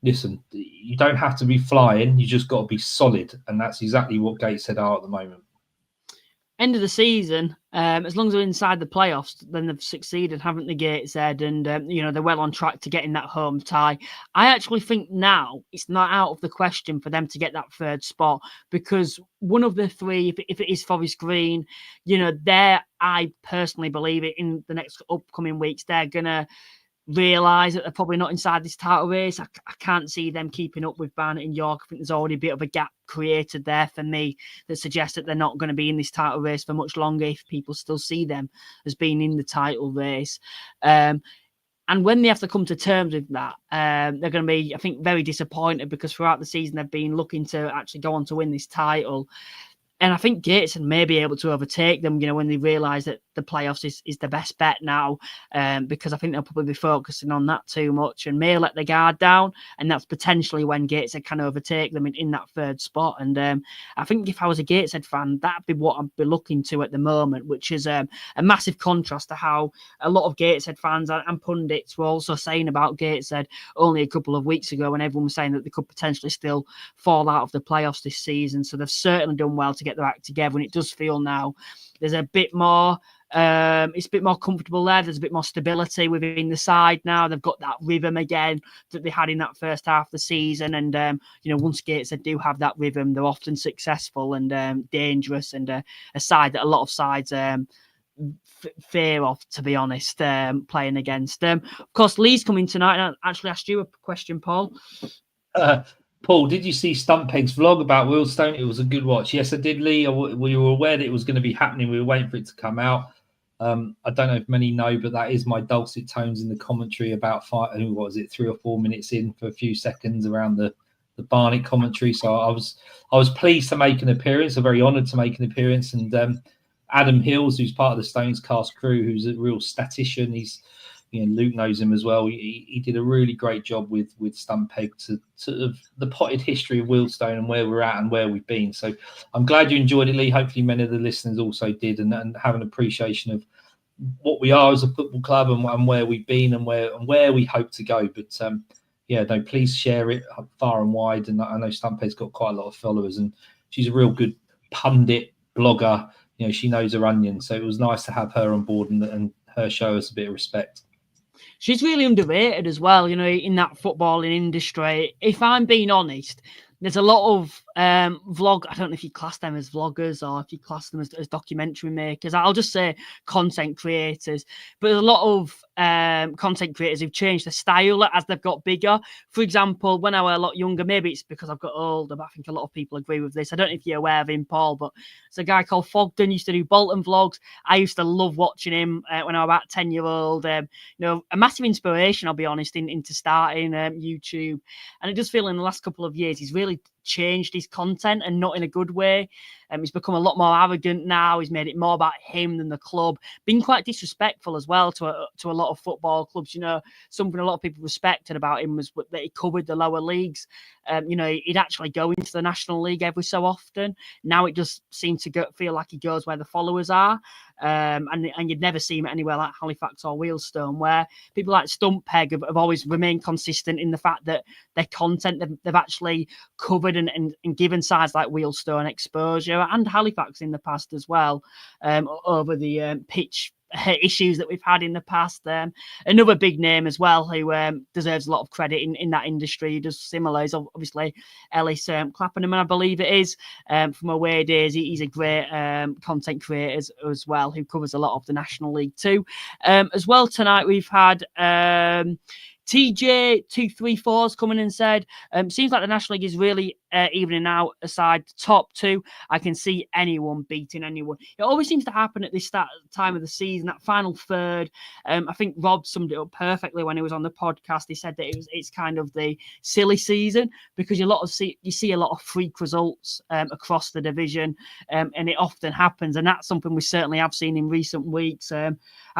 listen, you don't have to be flying. You just got to be solid. And that's exactly what Gateshead are at the moment. End of the season, as long as they're inside the playoffs, then they've succeeded, haven't they, Gateshead? And, they're well on track to getting that home tie. I actually think now it's not out of the question for them to get that third spot, because one of the three, if it is Forest Green, I personally believe it, in the next upcoming weeks, they're going to realise that they're probably not inside this title race. I can't see them keeping up with Barnet and York. I think there's already a bit of a gap created there for me that suggests that they're not going to be in this title race for much longer if people still see them as being in the title race. And when they have to come to terms with that, they're going to be, I think, very disappointed, because throughout the season they've been looking to actually go on to win this title. And I think Gateshead may be able to overtake them, when they realise that the playoffs is the best bet now, because I think they'll probably be focusing on that too much and may let the guard down. And that's potentially when Gateshead can overtake them in that third spot. And I think if I was a Gateshead fan, that'd be what I'd be looking to at the moment, which is a massive contrast to how a lot of Gateshead fans and pundits were also saying about Gateshead only a couple of weeks ago, when everyone was saying that they could potentially still fall out of the playoffs this season. So they've certainly done well to get their act together, and it does feel now there's a bit more it's a bit more comfortable there. There's a bit more stability within the side now. They've got that rhythm again that they had in that first half of the season. And once Gateshead do have that rhythm, they're often successful and dangerous, and a side that a lot of sides fear of, to be honest, playing against. Of course, Lee's coming tonight. And I actually asked you a question, Paul. Paul, did you see Stumpeg's vlog about Wealdstone? It was a good watch. Yes, I did, Lee. We were aware that it was going to be happening. We were waiting for it to come out. I don't know if many know, but that is my dulcet tones in the commentary about 3 or 4 minutes in for a few seconds around the Barnet commentary. So I was pleased to make an appearance. I'm very honoured to make an appearance. And Adam Hills, who's part of the Stones cast crew, who's a real statistician, Luke knows him as well. He did a really great job with Stumpeg to sort of the potted history of Wealdstone and where we're at and where we've been. So I'm glad you enjoyed it, Lee. Hopefully many of the listeners also did, and have an appreciation of what we are as a football club and where we've been and where we hope to go. But please share it far and wide. And I know Stumpeg's got quite a lot of followers, and she's a real good pundit blogger. She knows her onions. So it was nice to have her on board and her show us a bit of respect. She's really underrated as well, in that footballing industry. If I'm being honest, there's a lot of vlog. I don't know if you class them as vloggers or if you class them as documentary makers. I'll just say content creators. But there's a lot of content creators who've changed their style as they've got bigger. For example, when I was a lot younger, maybe it's because I've got older, but I think a lot of people agree with this. I don't know if you're aware of him, Paul, but it's a guy called Fogden, used to do Bolton vlogs. I used to love watching him when I was about 10-year-old. A massive inspiration, I'll be honest, into starting YouTube. And it does feel in the last couple of years, he's really changed his content, and not in a good way. He's become a lot more arrogant now. He's made it more about him than the club. Been quite disrespectful as well to a lot of football clubs. Something a lot of people respected about him was that he covered the lower leagues. He'd actually go into the National League every so often. Now it just seems to feel like he goes where the followers are. And you'd never see him anywhere like Halifax or Wealdstone, where people like Stumpeg have always remained consistent in the fact that their content, they've actually covered and given sides like Wealdstone exposure, and Halifax in the past as well, over the pitch issues that we've had in the past. Another big name as well who deserves a lot of credit in that industry, who does similar, is obviously Ellis Clappenham, I believe it is, from Away Days. He's a great content creator as well, who covers a lot of the National League too. As well, tonight we've had TJ234's coming and said, seems like the National League is really evening out aside the top two. I can see anyone beating anyone. It always seems to happen at this time of the season, that final third. I think Rob summed it up perfectly when he was on the podcast. He said that it's kind of the silly season, because you see a lot of freak results across the division, and it often happens. And that's something we certainly have seen in recent weeks. I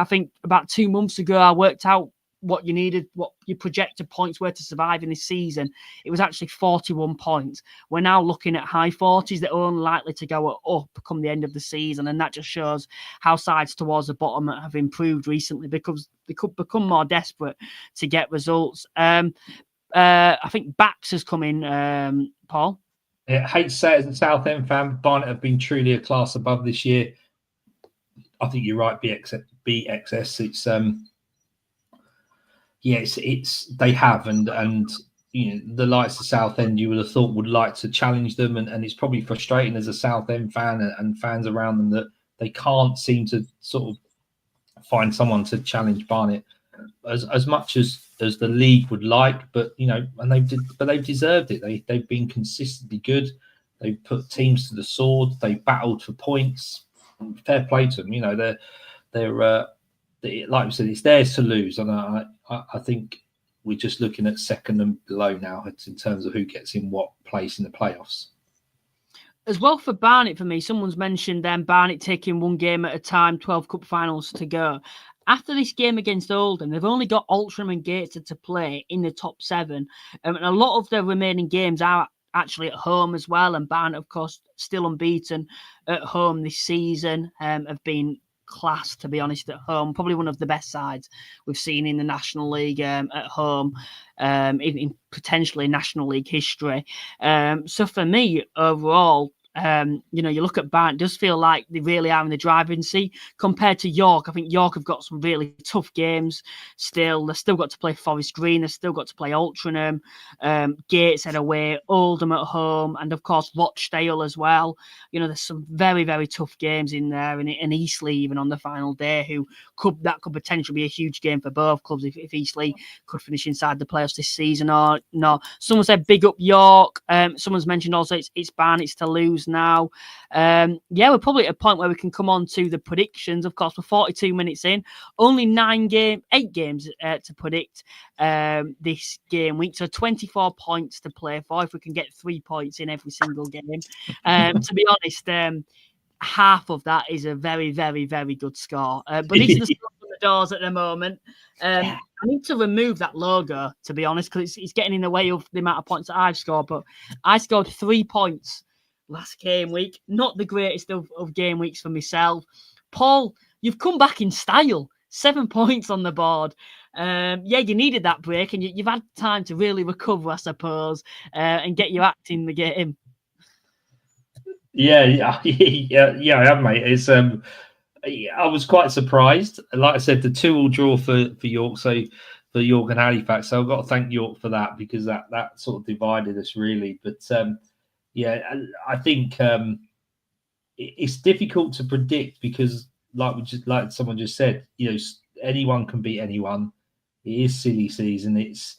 think about 2 months ago, I worked out what you needed, what your projected points were to survive in this season, it was actually 41 points. We're now looking at high 40s that are unlikely to go up come the end of the season. And that just shows how sides towards the bottom have improved recently, because they could become more desperate to get results. I think Bax has come in, Paul. I hate to say it as a Southend fan, Barnet have been truly a class above this year. I think you're right, BXS. It's they have, and you know, the likes of Southend you would have thought would like to challenge them, and it's probably frustrating as a Southend fan and fans around them that they can't seem to sort of find someone to challenge Barnet as much as the league would like. But you know, and they've deserved it. They've been consistently good. They've put teams to the sword. They battled for points. Fair play to them. You know, they're like we said, it's theirs to lose, and I think we're just looking at second and below now in terms of who gets in what place in the playoffs. As well for Barnet, for me, someone's mentioned Barnet taking one game at a time, 12 cup finals to go. After this game against Oldham, they've only got Altrincham and Gateshead to play in the top 7, and a lot of their remaining games are actually at home as well. And Barnet, of course, still unbeaten at home this season, have been class, to be honest, at home. Probably one of the best sides we've seen in the National League at home, in potentially National League history. So for me, overall, you know, you look at Barnet, it does feel like they really are in the driving seat compared to York. I think York have got some really tough games still. They've still got to play Forest Green. They've still got to play Altrincham, Gateshead away, Oldham at home, and of course Rochdale as well. You know, there's some very, very tough games in there, and Eastleigh even on the final day, that could potentially be a huge game for both clubs if Eastleigh could finish inside the playoffs this season or no. Someone said big up York. Someone's mentioned also it's Barnet's to lose now. We're probably at a point where we can come on to the predictions. Of course, we're 42 minutes in, only 8 games to predict this game week, so 24 points to play for if we can get 3 points in every single game. To be honest, half of that is a very, very, very good score. But these are the stuff on the doors at the moment. I need to remove that logo, to be honest, because it's getting in the way of the amount of points that I've scored. But I scored 3 points last game week. Not the greatest of game weeks for myself. Paul, you've come back in style. 7 points on the board. You needed that break, and you've had time to really recover, I suppose, and get your act in the game. Yeah, I have, mate. It's I was quite surprised. Like I said, the 2-2 draw for York, so for York and Halifax. So I've got to thank York for that, because that sort of divided us really. But I think it's difficult to predict, because like someone just said, you know, anyone can beat anyone. It is silly season. It's,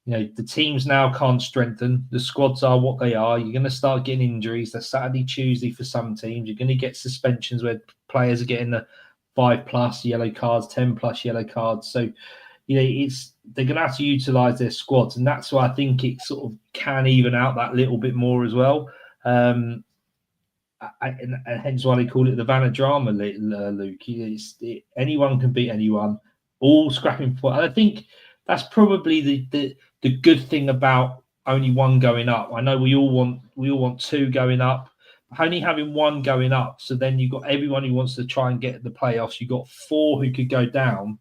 you know, the teams now can't strengthen. The squads are what they are. You're going to start getting injuries. They're Saturday, Tuesday for some teams. You're going to get suspensions where players are getting the 5+ yellow cards, 10+ yellow cards. So, you know, they're going to have to utilise their squads, and that's why I think it sort of can even out that little bit more as well. And hence why they call it the Vanarama, Luke. Anyone can beat anyone, all scrapping for. And I think that's probably the good thing about only one going up. I know we all want 2 going up. Only having 1 going up, so then you've got everyone who wants to try and get the playoffs. You've got 4 who could go down.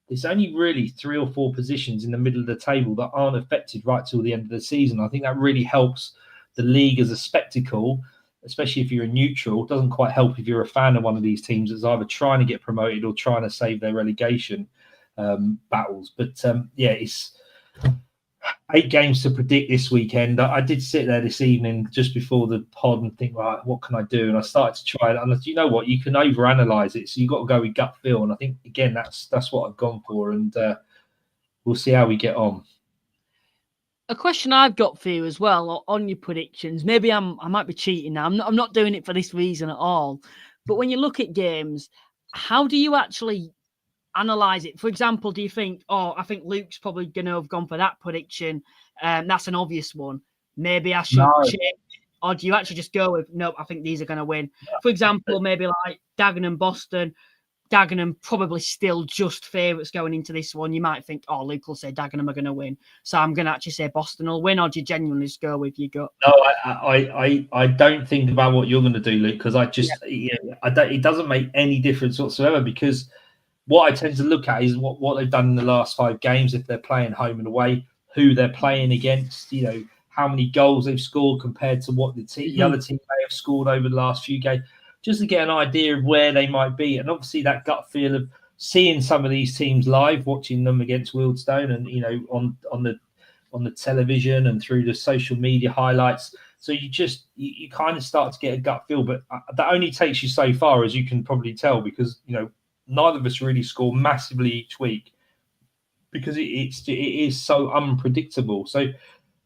There's only really 3 or 4 positions in the middle of the table that aren't affected right till the end of the season. I think that really helps the league as a spectacle, especially if you're a neutral. It doesn't quite help if you're a fan of one of these teams that's either trying to get promoted or trying to save their relegation battles. But it's 8 games to predict this weekend. I did sit there this evening just before the pod and think, right, what can I do? And I started to try it. And you know what? You can overanalyze it. So you've got to go with gut feel. And I think, again, that's what I've gone for. And we'll see how we get on. A question I've got for you as well on your predictions. Maybe I might be cheating now. I'm not doing it for this reason at all. But when you look at games, how do you actually analyze it? For example, do you think, I think Luke's probably going to have gone for that prediction? That's an obvious one. Maybe I should change. Or do you actually just go with, no, I think these are going to win? For example, maybe like Dagenham and Boston. Dagenham probably still just favourites going into this one. You might think, oh, Luke will say Dagenham are going to win. So I'm going to actually say Boston will win, or do you genuinely just go with your gut? No, I don't think about what you're going to do, Luke, because I just, it doesn't make any difference whatsoever, because what I tend to look at is what they've done in the last 5 games, if they're playing home and away, who they're playing against, how many goals they've scored compared to what the other team may have scored over the last few games, just to get an idea of where they might be. And obviously that gut feel of seeing some of these teams live, watching them against Wealdstone and, on the television and through the social media highlights. So you kind of start to get a gut feel, but that only takes you so far, as you can probably tell, because, neither of us really score massively each week, because it is so unpredictable. So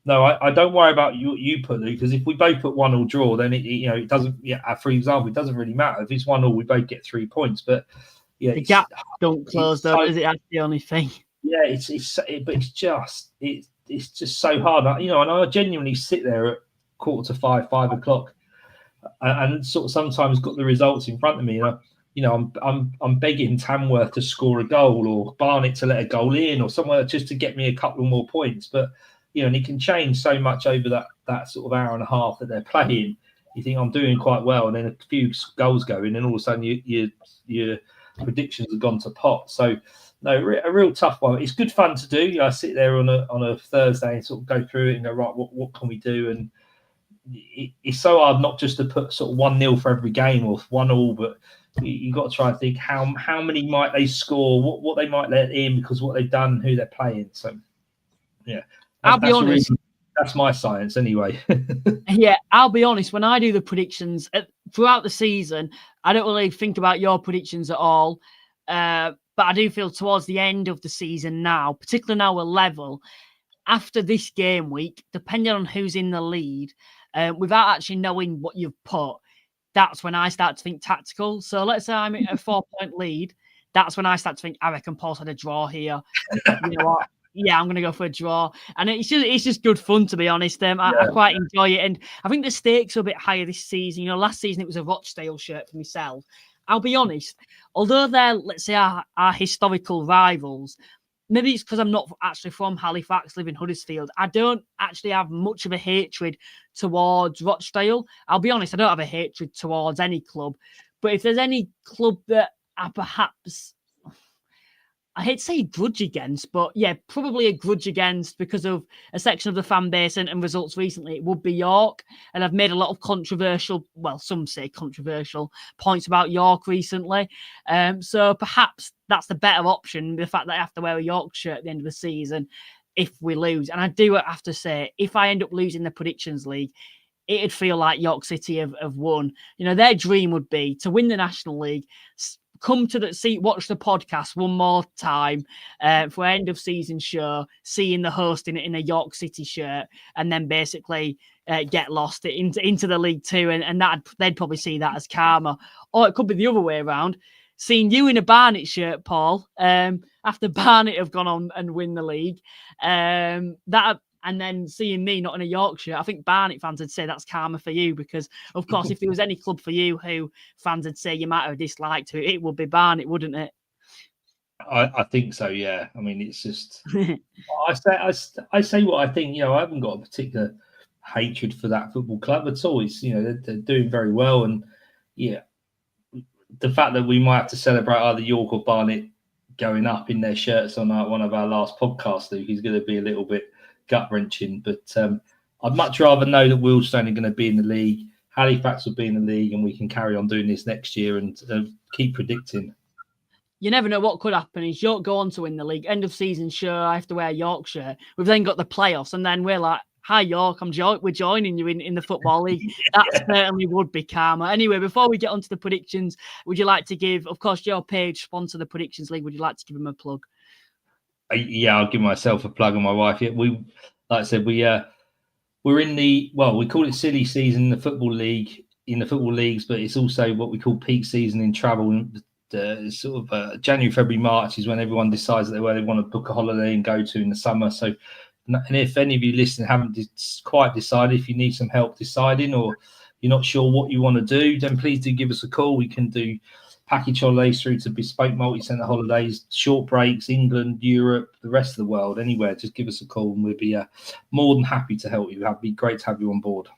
no, I don't worry about you put, Luke, because if we both put 1-1 draw, then it doesn't. Yeah, for example, it doesn't really matter if it's 1-1. We both get 3 points, but the gap don't close though. Is it? That's the only thing. Yeah, but it's just so hard. And I genuinely sit there at 4:45, 5 o'clock, and sort of sometimes got the results in front of me. I'm begging Tamworth to score a goal, or Barnet to let a goal in, or somewhere just to get me a couple more points. But and it can change so much over that sort of hour and a half that they're playing. You think I'm doing quite well, and then a few goals go in, and all of a sudden your predictions have gone to pot. So no, a real tough one. It's good fun to do. I sit there on a Thursday and sort of go through it and go, right, what can we do? And it's so hard not just to put sort of 1-0 for every game or 1-1, but you've got to try and think how many might they score, what they might let in, because what they've done, who they're playing. So yeah, I'll be honest. That's my science anyway. Yeah, I'll be honest. When I do the predictions throughout the season, I don't really think about your predictions at all. But I do feel towards the end of the season now, particularly now we're level, after this game week, depending on who's in the lead, without actually knowing what you've put, that's when I start to think tactical. So let's say I'm in a 4-point lead. That's when I start to think, I reckon Paul's had a draw here. You know what? Yeah, I'm going to go for a draw. And it's just good fun, to be honest. I quite enjoy it. And I think the stakes are a bit higher this season. Last season it was a Rochdale shirt for myself. I'll be honest, although they're, let's say, our historical rivals, maybe it's because I'm not actually from Halifax, live in Huddersfield. I don't actually have much of a hatred towards Rochdale. I'll be honest, I don't have a hatred towards any club. But if there's any club that I perhaps, I hate to say grudge against, but yeah, probably a grudge against because of a section of the fan base and results recently, it would be York. And I've made a lot of controversial, well, some say controversial points about York recently. So perhaps that's the better option, the fact that I have to wear a York shirt at the end of the season if we lose. And I do have to say, if I end up losing the Predictions League, it'd feel like York City have won. Their dream would be to win the National League, come to the seat, watch the podcast one more time for end of season show, seeing the host in a York City shirt, and then basically get lost into the League Two, and they'd probably see that as karma. Or it could be the other way around, seeing you in a Barnet shirt, Paul, after Barnet have gone on and win the league, and then seeing me not in a Yorkshire, I think Barnet fans would say that's karma for you, because, of course, if there was any club for you who fans would say you might have disliked to, it would be Barnet, wouldn't it? I think so, yeah. I mean, it's just I say what I think. I haven't got a particular hatred for that football club at all. It's they're doing very well, and yeah, the fact that we might have to celebrate either York or Barnet going up in their shirts on one of our last podcasts, Luke, is going to be a little bit gut-wrenching, but I'd much rather know that Wealdstone are going to be in the league, Halifax will be in the league, and we can carry on doing this next year and keep predicting. You never know what could happen. Is York go on to win the league, end of season, sure, I have to wear Yorkshire. We've then got the playoffs, and then we're like, hi York, we're joining you in the Football League. That certainly would be karma. Anyway, before we get onto the predictions, would you like to give, of course, your page sponsor the Predictions League, would you like to give them a plug? Yeah, I'll give myself a plug and my wife. Yeah, like I said, we're in we call it silly season in the football leagues, but it's also what we call peak season in travel. Sort of January, February, March is when everyone decides where they want to book a holiday and go to in the summer. So, and if any of you listening haven't quite decided, if you need some help deciding, or you're not sure what you want to do, then please do give us a call. We can do package holidays through to bespoke multi-centre holidays, short breaks, England, Europe, the rest of the world, anywhere, just give us a call and we'll be more than happy to help you. It'd be great to have you on board.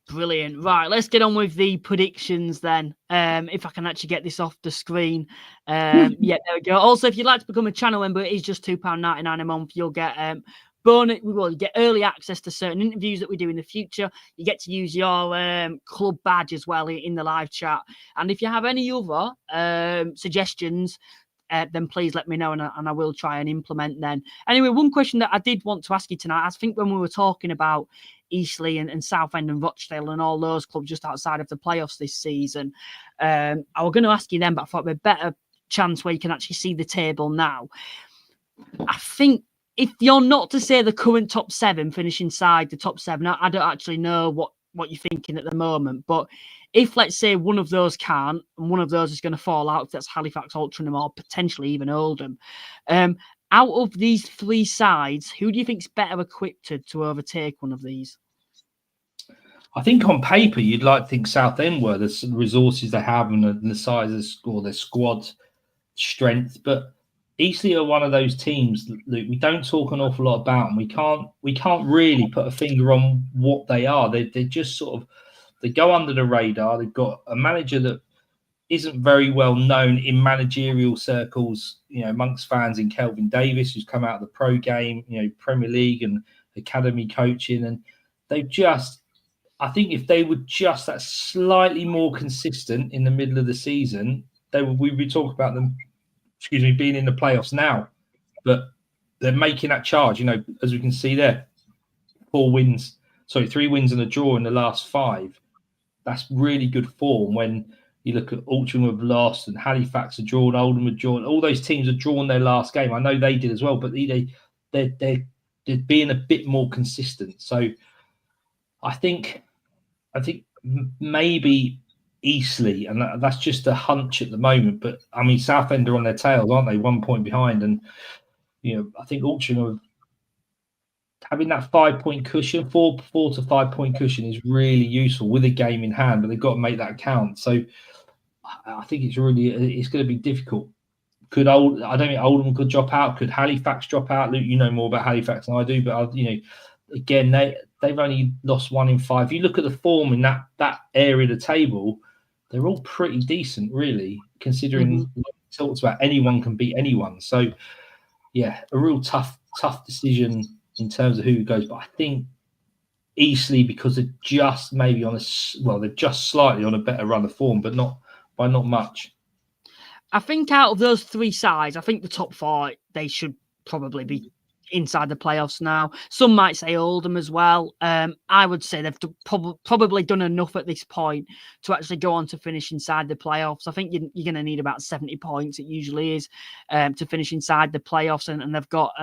Brilliant. Right, let's get on with the predictions then. If I can actually get this off the screen. Yeah, there we go. Also, if you'd like to become a channel member, it is just £2.99 a month. You'll get you get early access to certain interviews that we do in the future. You get to use your club badge as well in the live chat. And if you have any other suggestions, then please let me know and I will try and implement them. Anyway, one question that I did want to ask you tonight, I think when we were talking about Eastleigh and Southend and Rochdale and all those clubs just outside of the playoffs this season, I was going to ask you then, but I thought it'd be a better chance where you can actually see the table now. I think if you're not to say the current top 7 finish inside the top 7, I don't actually know what you're thinking at the moment, but if, let's say, one of those can't and one of those is going to fall out, if that's Halifax, Altrincham, or potentially even Oldham, out of these 3 sides, who do you think's better equipped to overtake one of these? I think on paper, you'd like to think Southend were the resources they have and the size or their squad strength, but Eastleigh are one of those teams, Luke, we don't talk an awful lot about them. We can't really put a finger on what they are. They're just sort of, they go under the radar. They've got a manager that isn't very well known in managerial circles, amongst fans, in Kelvin Davis, who's come out of the pro game, Premier League and academy coaching. And they've just, I think if they were just that slightly more consistent in the middle of the season, we'd be talking about them, being in the playoffs now. But they're making that charge, as we can see there, 3 wins and a draw in the last 5. That's really good form when you look at Altrincham have lost and Halifax are drawn, Oldham have drawn. All those teams have drawn their last game. I know they did as well, but they're being a bit more consistent. So I think maybe Eastleigh, and that's just a hunch at the moment. But I mean, Southend are on their tails, aren't they? 1 point behind, and I think Altrincham having that 5-point cushion, 4 to 5 point cushion is really useful with a game in hand, but they've got to make that count. So I think it's going to be difficult. I don't think Oldham could drop out. Could Halifax drop out? Luke, you know more about Halifax than I do, but again, they've only lost 1 in 5. If you look at the form in that area of the table, they're all pretty decent, really, considering talks about anyone can beat anyone. So yeah, a real tough decision in terms of who goes, but I think Eastleigh, because they're just maybe they're just slightly on a better run of form, but not by not much. I think out of those 3 sides, I think the top 4, they should probably be inside the playoffs now. Some might say Oldham as well. I would say they've probably done enough at this point to actually go on to finish inside the playoffs. I think you're going to need about 70 points, it usually is, to finish inside the playoffs, and they've got...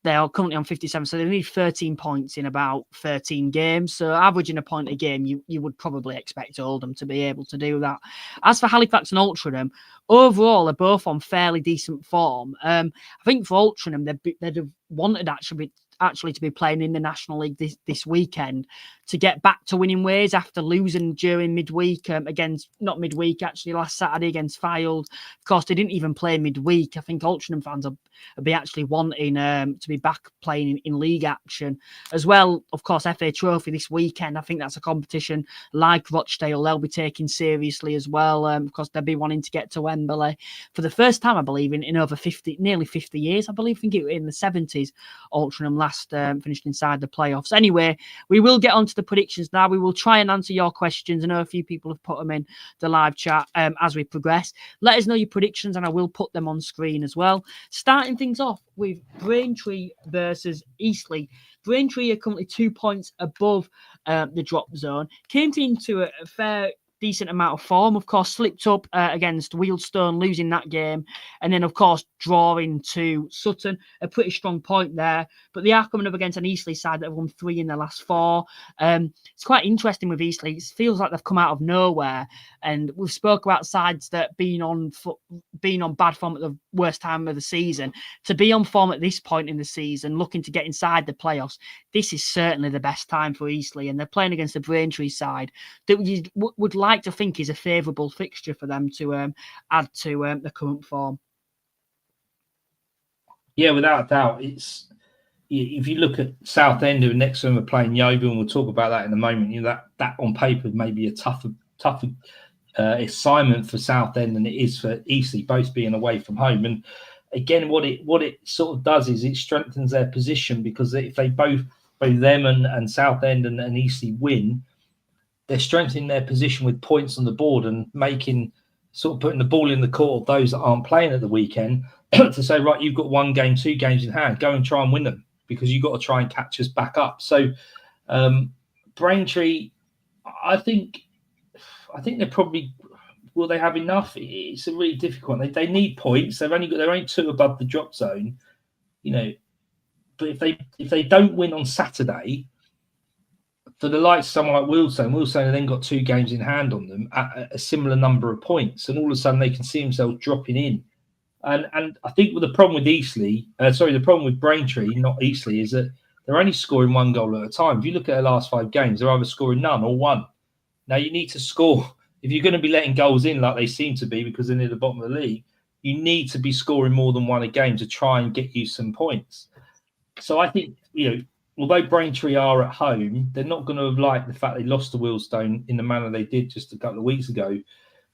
they are currently on 57, so they need 13 points in about 13 games. So averaging a point a game, you would probably expect Oldham to be able to do that. As for Halifax and Altrincham, overall, they're both on fairly decent form. I think for Altrincham, they'd have wanted actually to be playing in the National League this weekend to get back to winning ways after losing during midweek last Saturday against Fylde. Of course, they didn't even play midweek. I think Altrincham fans will be actually wanting to be back playing in league action as well. Of course, FA Trophy this weekend. I think that's a competition like Rochdale they'll be taking seriously as well. Of course, they'll be wanting to get to Wembley for the first time, I believe, in over nearly 50 years. I think it was in the 70s. Altrincham last finished inside the playoffs. Anyway, we will get on to the predictions now. We will try and answer your questions. I know a few people have put them in the live chat as we progress. Let us know your predictions and I will put them on screen as well. Starting things off with Braintree versus Eastleigh. Braintree are currently 2 points above the drop zone. Came into a fair decent amount of form, of course, slipped up against Wealdstone, losing that game, and then, of course, drawing to Sutton, a pretty strong point there. But they are coming up against an Eastleigh side that have won 3 in the last 4. It's quite interesting with Eastleigh. It feels like they've come out of nowhere, and we've spoke about sides that being on bad form at the worst time of the season. To be on form at this point in the season, looking to get inside the playoffs, this is certainly the best time for Eastleigh, and they're playing against the Braintree side that you would like like to think is a favourable fixture for them to add to the current form. Yeah, without a doubt. It's, if you look at Southend, who next to them are playing Yeovil, and we'll talk about that in a moment, you know, that on paper may be a tougher assignment for Southend than it is for Eastleigh, both being away from home. And again, what it sort of does is it strengthens their position, because if they both them and Southend and Eastleigh win, they're strengthening their position with points on the board and putting the ball in the court of those that aren't playing at the weekend to say, right, you've got 1 game, 2 games in hand, go and try and win them, because you've got to try and catch us back up. So Braintree, I think they're probably, will they have enough? It's a really difficult one. They need points. They're only 2 above the drop zone, you know. But if they don't win on Saturday, for the likes of someone like Wealdstone have then got 2 games in hand on them at a similar number of points, and all of a sudden they can see themselves dropping in. And I think the problem with Braintree, not Eastleigh, is that they're only scoring 1 goal at a time. If you look at their last 5 games, they're either scoring none or 1. Now you need to score. If you're going to be letting goals in like they seem to be, because they're near the bottom of the league, you need to be scoring more than 1 a game to try and get you some points. So I think, you know, although Braintree are at home, they're not going to have liked the fact they lost to Wealdstone in the manner they did just a couple of weeks ago.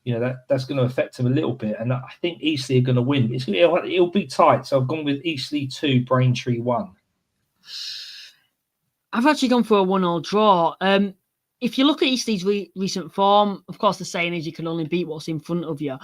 You know, that's going to affect them a little bit. And I think Eastleigh are going to win. It'll be tight. So I've gone with Eastleigh 2, Braintree 1. I've actually gone for a 1-1 draw. If you look at Eastleigh's recent form, of course, the saying is you can only beat what's in front of you.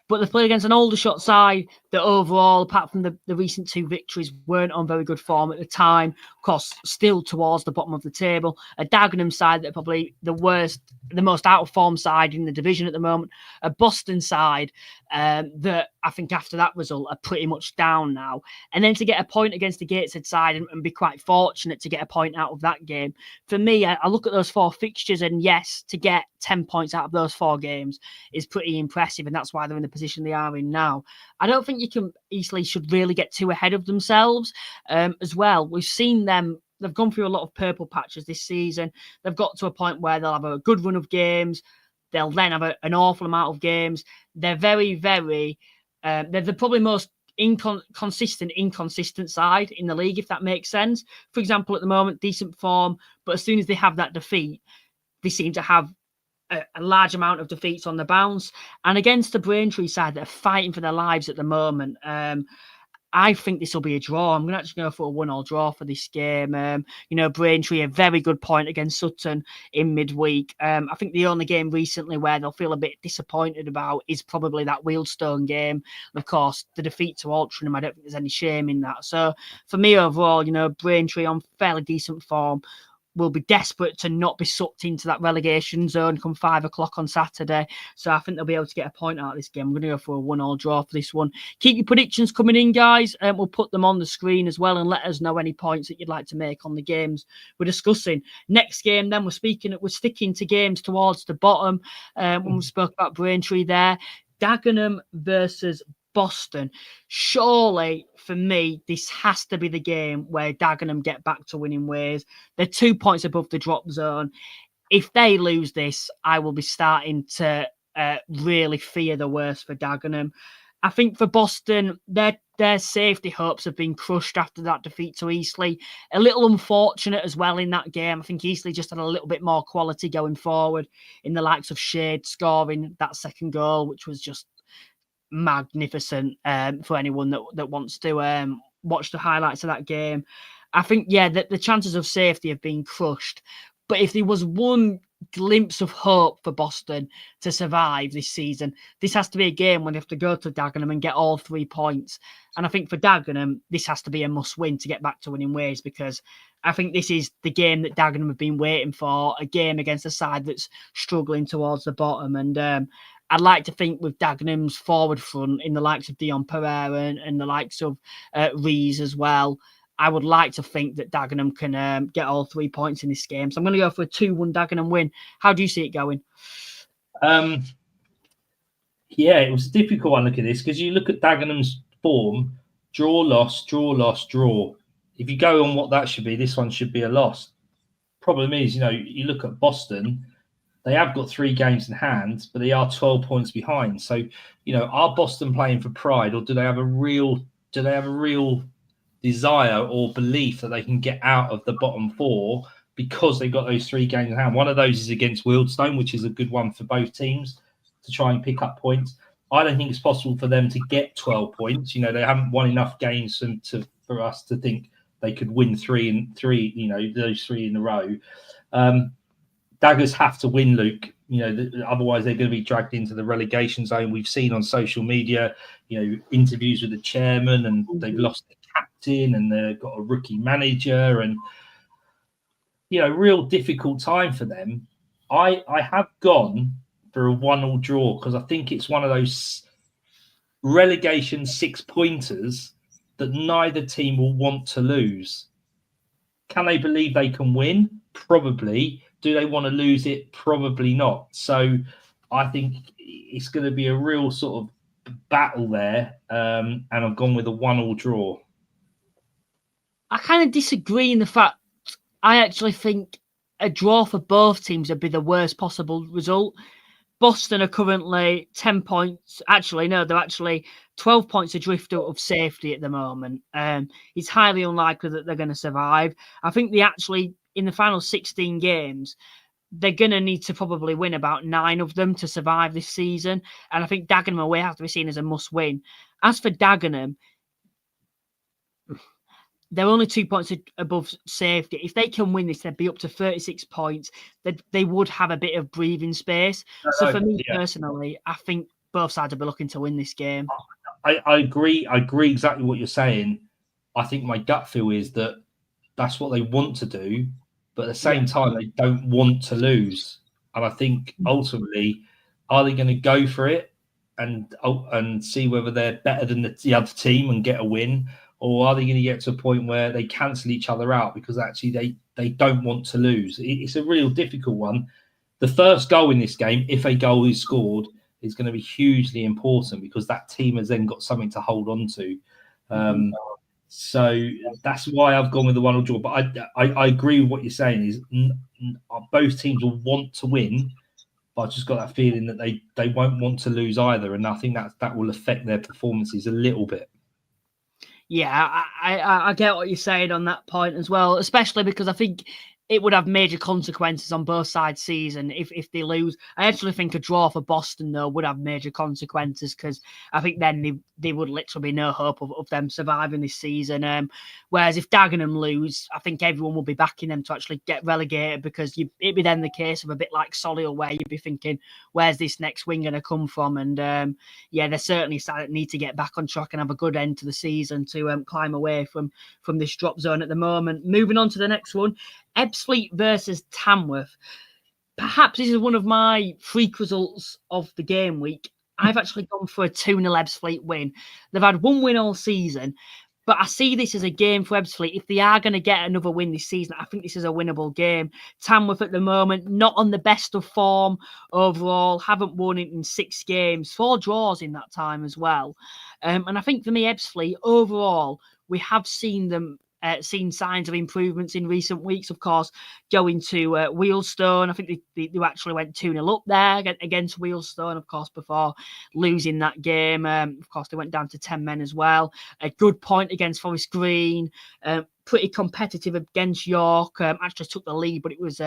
But they played against an Aldershot side that overall, apart from the recent 2 victories, weren't on very good form at the time. Of course, still towards the bottom of the table. A Dagenham side that are probably the most out of form side in the division at the moment. A Boston side that I think after that result are pretty much down now. And then to get a point against the Gateshead side and be quite fortunate to get a point out of that game. For me, I look at those 4 fixtures, and yes, to get 10 points out of those 4 games is pretty impressive, and that's why they're in the position they are in now. I don't think Eastleigh should really get too ahead of themselves as well. We've seen them, they've gone through a lot of purple patches this season. They've got to a point where they'll have a good run of games. They'll then have an awful amount of games. They're very, very, they're the probably most inconsistent side in the league, if that makes sense. For example, at the moment, decent form, but as soon as they have that defeat, they seem to have a large amount of defeats on the bounce. And against the Braintree side that are fighting for their lives at the moment, I think this will be a draw. I'm going to actually go for a 1-1 draw for this game. You know, Braintree, a very good point against Sutton in midweek. I think the only game recently where they'll feel a bit disappointed about is probably that Wealdstone game. And of course, the defeat to Altrincham, I don't think there's any shame in that. So for me overall, you know, Braintree on fairly decent form will be desperate to not be sucked into that relegation zone come 5 o'clock on Saturday. So I think they'll be able to get a point out of this game. I'm going to go for a 1-1 draw for this one. Keep your predictions coming in, guys, and we'll put them on the screen as well, and let us know any points that you'd like to make on the games we're discussing. Next game, then, we're sticking to games towards the bottom. When we spoke about Braintree there, Dagenham versus Boston. Surely, for me, this has to be the game where Dagenham get back to winning ways. They're 2 points above the drop zone. If they lose this, I will be starting to really fear the worst for Dagenham. I think for Boston, their safety hopes have been crushed after that defeat to Eastleigh. A little unfortunate as well in that game. I think Eastleigh just had a little bit more quality going forward in the likes of Shade scoring that second goal, which was just magnificent for anyone that wants to watch the highlights of that game. I think, yeah, the chances of safety have been crushed. But if there was one glimpse of hope for Boston to survive this season, this has to be a game when they have to go to Dagenham and get all 3 points. And I think for Dagenham, this has to be a must-win to get back to winning ways, because I think this is the game that Dagenham have been waiting for, a game against a side that's struggling towards the bottom. And I'd like to think with Dagenham's forward front in the likes of Dion Pereira and the likes of Rees as well, I would like to think that Dagenham can get all 3 points in this game. So I'm going to go for a 2-1 Dagenham win. How do you see it going? Yeah, it was a difficult one. Look at this, because you look at Dagenham's form: draw, loss, draw, loss, draw. If you go on what that should be, this one should be a loss. Problem is, you know, you look at Boston, They have got 3 games in hand, but they are 12 points behind. So, are Boston playing for pride, or do they have a real desire or belief that they can get out of the bottom 4 because they've got those 3 games in hand? One of those is against Wealdstone, which is a good one for both teams to try and pick up points. I don't think it's possible for them to get 12 points. They haven't won enough games for us to think they could win 3 and 3, those 3 in a row. Daggers have to win, Luke. Otherwise they're going to be dragged into the relegation zone. We've seen on social media, interviews with the chairman, and they've lost the captain, and they've got a rookie manager, and real difficult time for them. I have gone for a 1-1 draw because I think it's one of those relegation 6-pointers that neither team will want to lose. Can they believe they can win? Probably. Do they want to lose it? Probably not. So I think it's going to be a real sort of battle there, and I've gone with a 1-1 draw. I kind of disagree in the fact I actually think a draw for both teams would be the worst possible result. Boston are currently 10 points. Actually, no, they're actually 12 points adrift out of safety at the moment. It's highly unlikely that they're going to survive. I think they actually, in the final 16 games, they're going to need to probably win about 9 of them to survive this season. And I think Dagenham away has to be seen as a must-win. As for Dagenham, they're only 2 points above safety. If they can win this, they'd be up to 36 points. They would have a bit of breathing space. So for me personally, I think both sides will be looking to win this game. I agree. I agree exactly what you're saying. I think my gut feel is that that's what they want to do, but at the same time, they don't want to lose. And I think ultimately, are they going to go for it and see whether they're better than the other team and get a win? Or are they going to get to a point where they cancel each other out because actually they don't want to lose? It's a real difficult one. The first goal in this game, if a goal is scored, is going to be hugely important because that team has then got something to hold on to. So that's why I've gone with the 1-1 draw. But I agree with what you're saying is both teams will want to win, but I've just got that feeling that they won't want to lose either. And I think that will affect their performances a little bit. Yeah, I get what you're saying on that point as well, especially because I think it would have major consequences on both sides' season if they lose. I actually think a draw for Boston, though, would have major consequences because I think then there would literally be no hope of them surviving this season. Whereas if Dagenham lose, I think everyone will be backing them to actually get relegated because it'd be then the case of a bit like Solihull where you'd be thinking, where's this next win going to come from? And they're certainly need to get back on track and have a good end to the season to climb away from this drop zone at the moment. Moving on to the next one. Ebbsfleet versus Tamworth. Perhaps this is one of my freak results of the game week. I've actually gone for a 2-0 Ebbsfleet win. They've had 1 win all season, but I see this as a game for Ebbsfleet. If they are going to get another win this season, I think this is a winnable game. Tamworth at the moment, not on the best of form overall, haven't won it in 6 games, 4 draws in that time as well. And I think for me, Ebbsfleet, overall, we have seen them seen signs of improvements in recent weeks. Of course, going to Wealdstone, I think they actually went 2-0 up there against Wealdstone, of course, before losing that game. Of course, they went down to 10 men as well. A good point against Forest Green, pretty competitive against York. Actually took the lead, but it was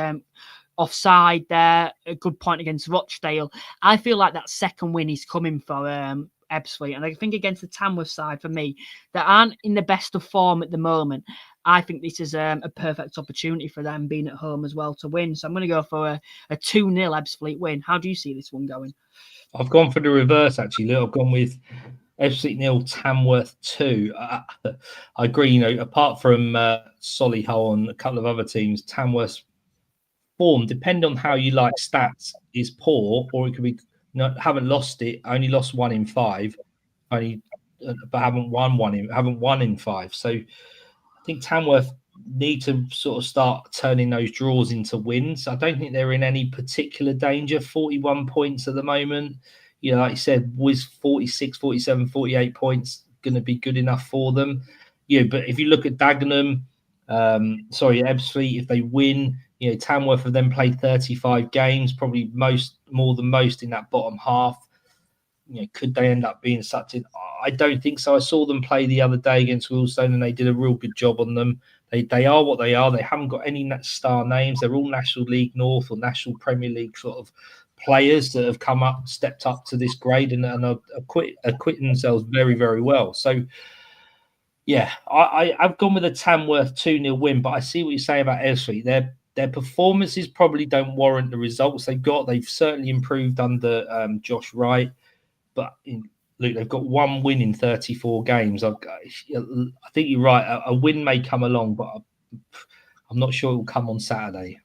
offside there. A good point against Rochdale. I feel like that second win is coming for Ebbsfleet, and I think against the Tamworth side, for me, that aren't in the best of form at the moment, I think this is a perfect opportunity for them being at home as well to win. So I'm going to go for a 2-0 Ebbsfleet win. How do you see this one going? I've gone for the reverse, actually. I've gone with Ebbsfleet 0, Tamworth 2. I agree, apart from Solihull and a couple of other teams, Tamworth's form, depending on how you like stats, is poor, or it could be haven't lost it, only lost 1 in 5, but haven't won in 5. So I think Tamworth need to sort of start turning those draws into wins. I don't think they're in any particular danger. 41 points at the moment. Like you said, was 46, 47, 48 points going to be good enough for them? But if you look at Dagenham, Ebbsfleet, if they win, Tamworth have then played 35 games, probably more than most in that bottom half. Could they end up being such an... I don't think so. I saw them play the other day against Wealdstone and they did a real good job on them. They are what they are. They haven't got any star names. They're all National League North or National Premier League sort of players that have stepped up to this grade and are acquitting themselves very, very well. So, yeah, I've gone with a Tamworth 2-0 win, but I see what you say about Ebbsfleet. Their performances probably don't warrant the results they've got. They've certainly improved under Josh Wright, but look, they've got one win in 34 games. I think you're right. A win may come along, but I'm not sure it will come on Saturday.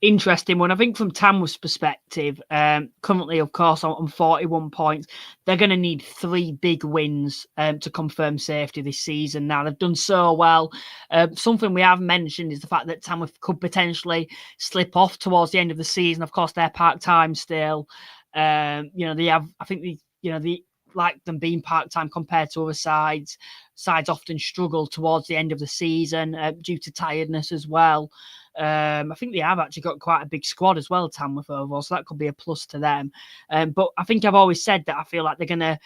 Interesting one. I think from Tamworth's perspective, currently, of course, on 41 points, they're going to need 3 big wins to confirm safety this season. Now, they've done so well. Something we have mentioned is the fact that Tamworth could potentially slip off towards the end of the season. Of course, they're part-time still. They have, I think, they like them being part-time compared to other sides. Sides often struggle towards the end of the season due to tiredness as well. I think they have actually got quite a big squad as well, Tamworth overall, so that could be a plus to them. But I think I've always said that I feel like they're going to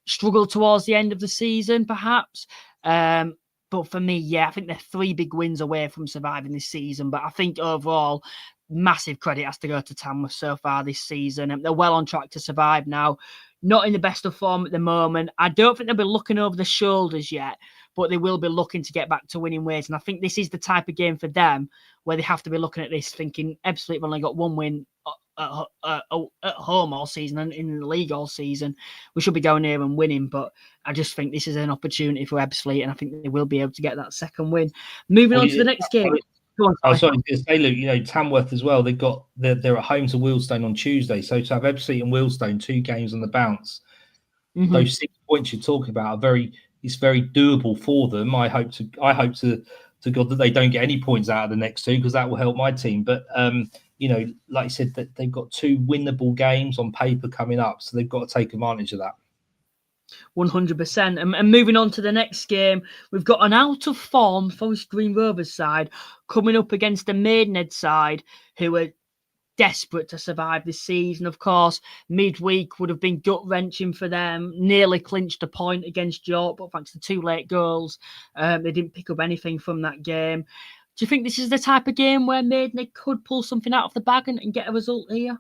struggle towards the end of the season, perhaps. But for me, yeah, I think they're 3 big wins away from surviving this season. But I think overall, massive credit has to go to Tamworth so far this season. And they're well on track to survive now. Not in the best of form at the moment. I don't think they'll be looking over the shoulders yet, but they will be looking to get back to winning ways. And I think this is the type of game for them where they have to be looking at this thinking, Ebbsfleet have only got 1 win at home all season and in the league all season. We should be going here and winning, but I just think this is an opportunity for Ebbsfleet, and I think they will be able to get that second win. Moving on to the next game. I was sorry to say, Luke, Tamworth as well, they're at home to Wealdstone on Tuesday. So to have Ebbsfleet and Wealdstone 2 games on the bounce, those 6 points you're talking about it's very doable for them. I hope to God that they don't get any points out of the next 2, because that will help my team. But like I said, that they've got 2 winnable games on paper coming up, so they've got to take advantage of that. 100%. And moving on to the next game, we've got an out-of-form Forest Green Rovers side coming up against a Maidenhead side who are desperate to survive this season. Of course, midweek would have been gut-wrenching for them, nearly clinched a point against York, but thanks to 2 late goals, they didn't pick up anything from that game. Do you think this is the type of game where Maidenhead could pull something out of the bag and get a result here?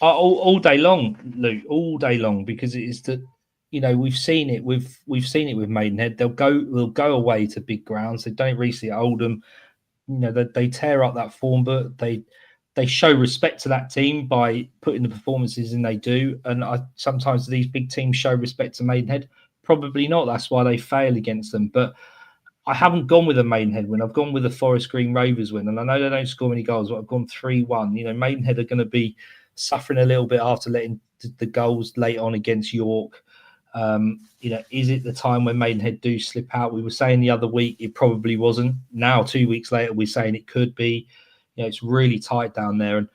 All day long, Luke, all day long, because it is that we've seen it with Maidenhead. They'll go away to big grounds. They've done it recently at Oldham. They tear up that form, but they show respect to that team by putting the performances in they do. And sometimes these big teams show respect to Maidenhead. Probably not. That's why they fail against them. But I haven't gone with a Maidenhead win. I've gone with a Forest Green Rovers win. And I know they don't score many goals, but I've gone 3-1. Maidenhead are going to be suffering a little bit after letting the goals late on against York. Is it the time when Maidenhead do slip out? We were saying the other week it probably wasn't. Now, 2 weeks later, we're saying it could be. It's really tight down there. And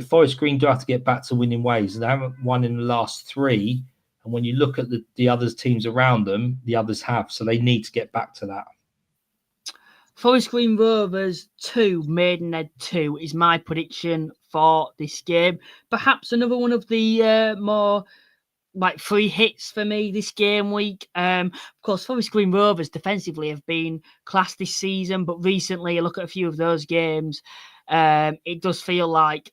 Forest Green do have to get back to winning ways. They haven't won in the last 3. And when you look at the other teams around them, the others have. So they need to get back to that. Forest Green Rovers 2, Maidenhead 2 is my prediction for this game. Perhaps another one of the more free hits for me this game week. Of course, Forest Green Rovers defensively have been class this season, but recently I look at a few of those games. It does feel like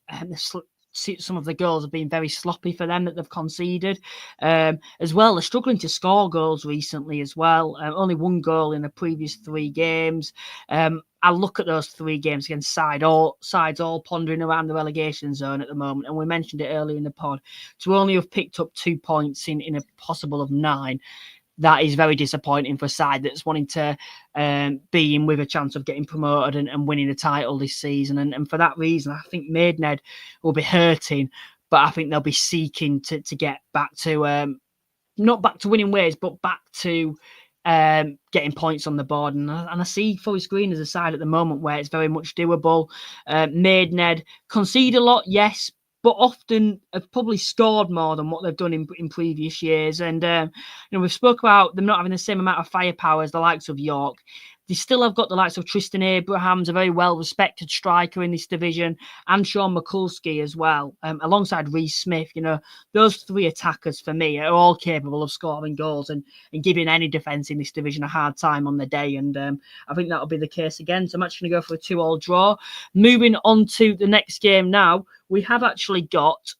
some of the goals have been very sloppy for them that they've conceded. As well, they're struggling to score goals recently as well. Only 1 goal in the previous 3 games. I look at those 3 games against sides all pondering around the relegation zone at the moment, and we mentioned it earlier in the pod. To only have picked up 2 points in a possible of 9, that is very disappointing for a side that's wanting to be in with a chance of getting promoted and winning a title this season. And for that reason, I think Maidenhead will be hurting, but I think they'll be seeking to get back to, not back to winning ways, but back to getting points on the board. And I see Forest Green as a side at the moment where it's very much doable. Maidenhead concede a lot, yes, but often have probably scored more than what they've done in previous years. And, we've spoke about them not having the same amount of firepower as the likes of York. They still have got the likes of Tristan Abrahams, a very well-respected striker in this division, and Sean Mikulski as well, alongside Reece Smith. Those three attackers for me are all capable of scoring goals and giving any defence in this division a hard time on the day. And I think that'll be the case again. So I'm actually going to go for a 2-2 draw. Moving on to the next game now, we have actually got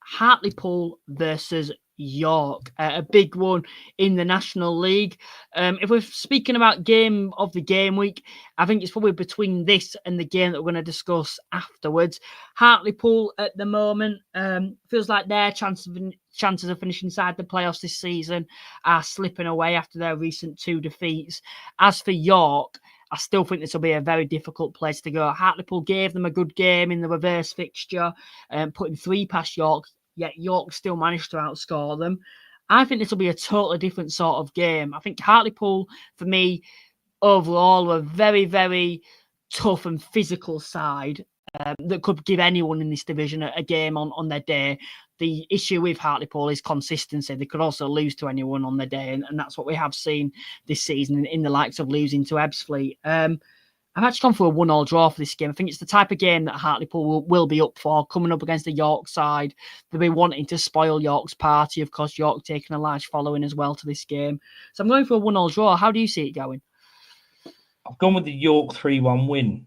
Hartlepool versus York, a big one in the National League. If we're speaking about game of the game week, I think it's probably between this and the game that we're going to discuss afterwards. Hartlepool at the moment feels like their chances of finishing inside the playoffs this season are slipping away after their recent 2 defeats. As for York, I still think this will be a very difficult place to go. Hartlepool gave them a good game in the reverse fixture, putting 3 past York, yet York still managed to outscore them. I think this will be a totally different sort of game. I think Hartlepool, for me, overall, are a very, very tough and physical side that could give anyone in this division a game on their day. The issue with Hartlepool is consistency. They could also lose to anyone on their day, and that's what we have seen this season in the likes of losing to Ebbsfleet. I've actually gone for a 1-1 draw for this game. I think it's the type of game that Hartlepool will be up for, coming up against the York side. They'll be wanting to spoil York's party. Of course, York taking a large following as well to this game. So I'm going for a 1-1 draw. How do you see it going? I've gone with the York 3-1 win.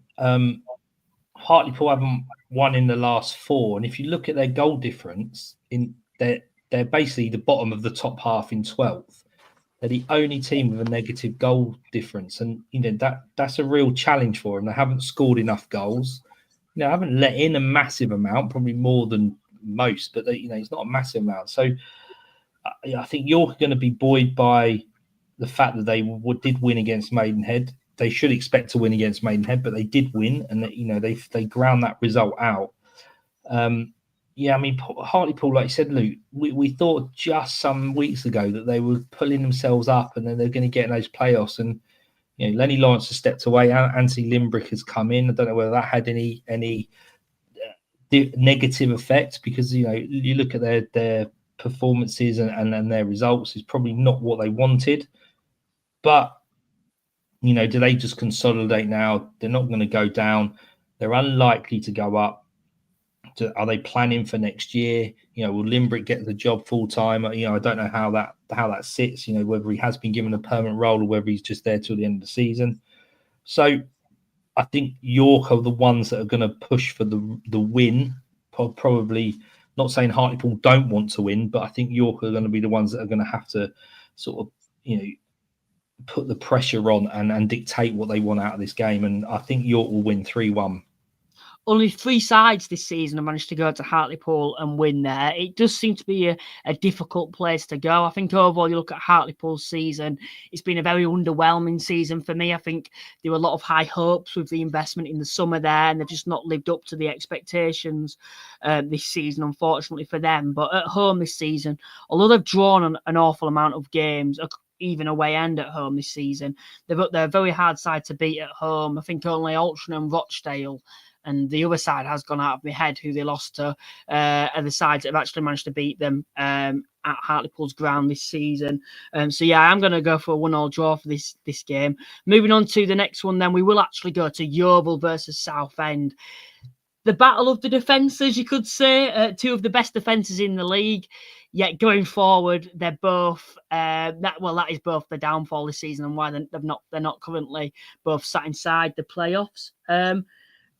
Hartlepool haven't won in the last 4, and if you look at their goal difference, they're basically the bottom of the top half in 12th. They're the only team with a negative goal difference, and that's a real challenge for them. They haven't scored enough goals. Haven't let in a massive amount, probably more than most, but it's not a massive amount. So I think York are going to be buoyed by the fact that they did win against Maidenhead. They should expect to win against Maidenhead, but they did win, and they ground that result out. Hartlepool, like you said, Luke, we thought just some weeks ago that they were pulling themselves up and then they're going to get in those playoffs. And Lenny Lawrence has stepped away. Anthony Limbrick has come in. I don't know whether that had any negative effect, because you look at their performances and their results is probably not what they wanted. But do they just consolidate now? They're not going to go down. They're unlikely to go up. Are they planning for next year? Will Limbrick get the job full time? I don't know how that sits. Whether he has been given a permanent role or whether he's just there till the end of the season. So I think York are the ones that are going to push for the win. Probably not saying Hartlepool don't want to win, but I think York are going to be the ones that are going to have to sort of put the pressure on and dictate what they want out of this game. And I think York will win 3-1. Only 3 sides this season have managed to go to Hartlepool and win there. It does seem to be a difficult place to go. I think overall, you look at Hartlepool's season, it's been a very underwhelming season for me. I think there were a lot of high hopes with the investment in the summer there, and they've just not lived up to the expectations this season, unfortunately for them. But at home this season, although they've drawn an awful amount of games, even away end at home this season, they're a very hard side to beat at home. I think only Altrincham and Rochdale, and the other side has gone out of my head who they lost to, are the sides that have actually managed to beat them at Hartlepool's ground this season. So yeah, I'm going to go for a 1-1 draw for this game. Moving on to the next one, then we will actually go to Yeovil versus Southend. The battle of the defences, you could say, 2 of the best defences in the league. Yet going forward, they're both that is both the downfall this season and why they're not currently both sat inside the playoffs.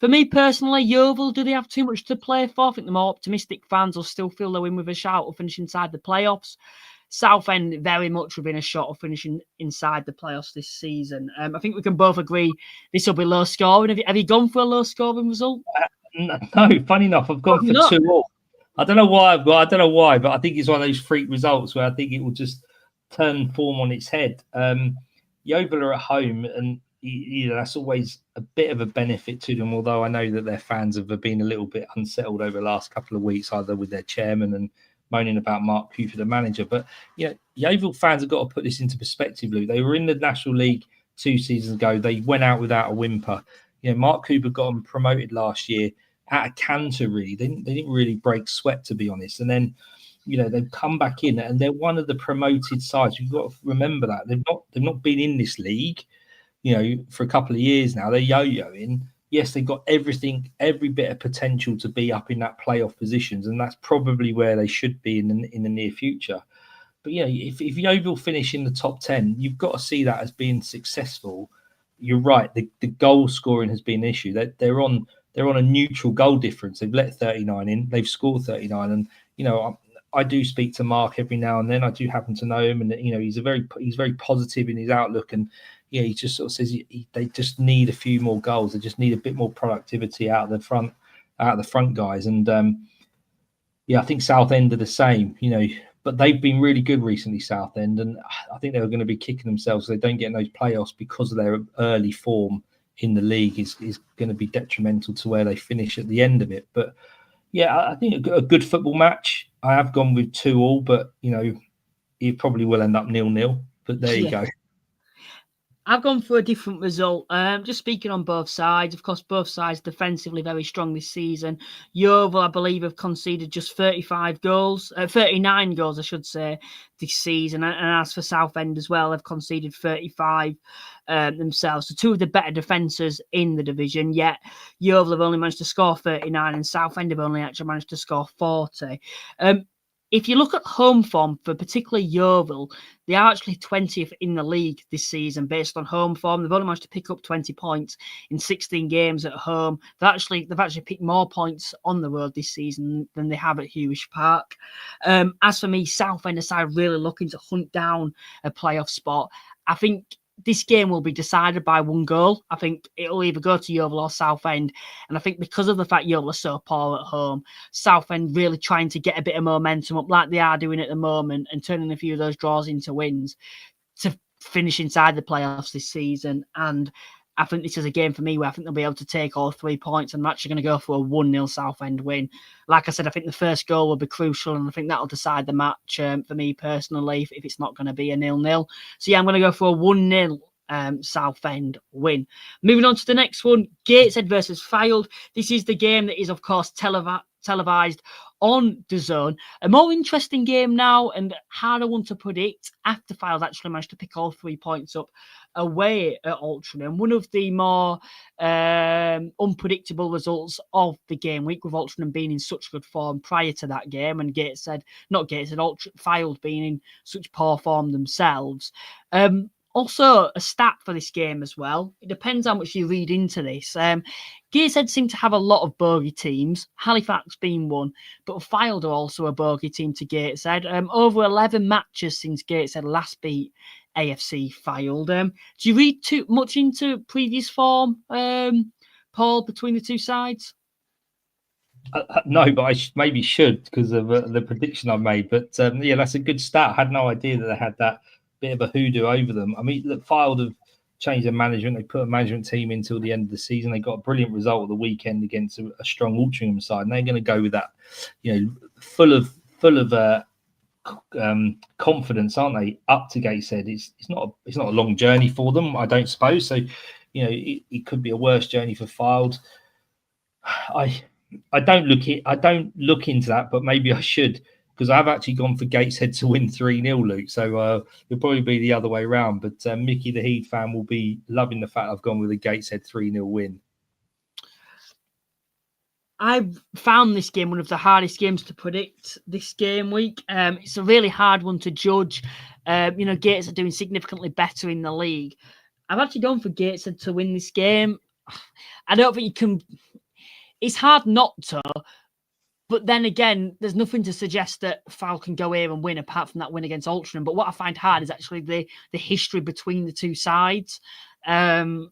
For me personally, Yeovil, do they have too much to play for? I think the more optimistic fans will still feel they'll win with a shout of finishing inside the playoffs. Southend very much within a shot of finishing inside the playoffs this season. I think we can both agree this will be low scoring. Have you gone for a low scoring result? No, funny enough, I've gone for 2-2. I don't know why, but I think it's one of those freak results where I think it will just turn form on its head. Yeovil are at home, and that's always a bit of a benefit to them, although I know that their fans have been a little bit unsettled over the last couple of weeks, either with their chairman and moaning about Mark Cooper, the manager. But Yeovil fans have got to put this into perspective, Lou. They were in the National League 2 seasons ago. They went out without a whimper. Mark Cooper got them promoted last year at a canter, really. They didn't really break sweat, to be honest. And then they've come back in and they're one of the promoted sides. You've got to remember that they've not been in this league, for a couple of years now. They're yo-yoing. Yes, they've got every bit of potential to be up in that playoff positions, and that's probably where they should be in the near future. But if Yeovil finish in the top 10, you've got to see that as being successful. You're right. The goal scoring has been an issue. They're on a neutral goal difference. They've let 39 in. They've scored 39, and I do speak to Mark every now and then. I do happen to know him, and he's very positive in his outlook. And he just sort of says they just need a few more goals. They just need a bit more productivity out of the front guys. And I think Southend are the same. But they've been really good recently, Southend, and I think they're going to be kicking themselves if they don't get in those playoffs because of their early form in the league is going to be detrimental to where they finish at the end of it. But I think a good football match. I have gone with 2-2, but it probably will end up 0-0. But there you go. I've gone for a different result. Just speaking on both sides, of course, both sides defensively very strong this season. Yeovil, I believe, have conceded just 39 goals, I should say, this season. And as for Southend as well, they've conceded 35 themselves. So two of the better defences in the division, yet Yeovil have only managed to score 39 and Southend have only actually managed to score 40. If you look at home form for particularly Yeovil, they are actually 20th in the league this season based on home form. They've only managed to pick up 20 points in 16 games at home. They've actually picked more points on the road this season than they have at Hewish Park. As for me, Southend aside really looking to hunt down a playoff spot. I think this game will be decided by one goal. I think it'll either go to Yeovil or Southend. And I think because of the fact Yeovil are so poor at home, Southend really trying to get a bit of momentum up like they are doing at the moment and turning a few of those draws into wins to finish inside the playoffs this season. And I think this is a game for me where I think they'll be able to take all 3 points, and I'm actually going to go for a 1-0 Southend win. Like I said, I think the first goal will be crucial, and I think that'll decide the match for me personally if it's not going to be a 0-0. So I'm going to go for a 1-0 Southend win. Moving on to the next one, Gateshead versus Fylde. This is the game that is, of course, televised on DAZN. A more interesting game now and harder one to predict after Fylde actually managed to pick all 3 points up away at Altrincham. One of the more unpredictable results of the game week, with Altrincham being in such good form prior to that game and Fylde being in such poor form themselves. Also, a stat for this game as well. It depends how much you read into this. Gateshead seem to have a lot of bogey teams, Halifax being one, but Fylde are also a bogey team to Gateshead. Over 11 matches since Gateshead last beat AFC Fylde. Do you read too much into previous form, Paul, between the two sides? No, but I maybe should because of the prediction I made. But that's a good stat. I had no idea that they had that bit of a hoodoo over them. I mean, look, Fylde have changed their management. They put a management team in until the end of the season. They got a brilliant result at the weekend against a strong Altrincham side, and they're going to go with that, full of confidence, aren't they? Up to Gateshead. It's not a long journey for them, I don't suppose. So, it could be a worse journey for Fylde. I don't look into that, but maybe I should, because I've actually gone for Gateshead to win 3-0, Luke. So it'll probably be the other way around. But Mickey, the Heed fan, will be loving the fact I've gone with a Gateshead 3-0 win. I've found this game one of the hardest games to predict this game week. It's a really hard one to judge. Gateshead are doing significantly better in the league. I've actually gone for Gateshead to win this game. I don't think you can... It's hard not to, but then again, there's nothing to suggest that Fylde can go here and win apart from that win against Altrincham. But what I find hard is actually the history between the two sides. Can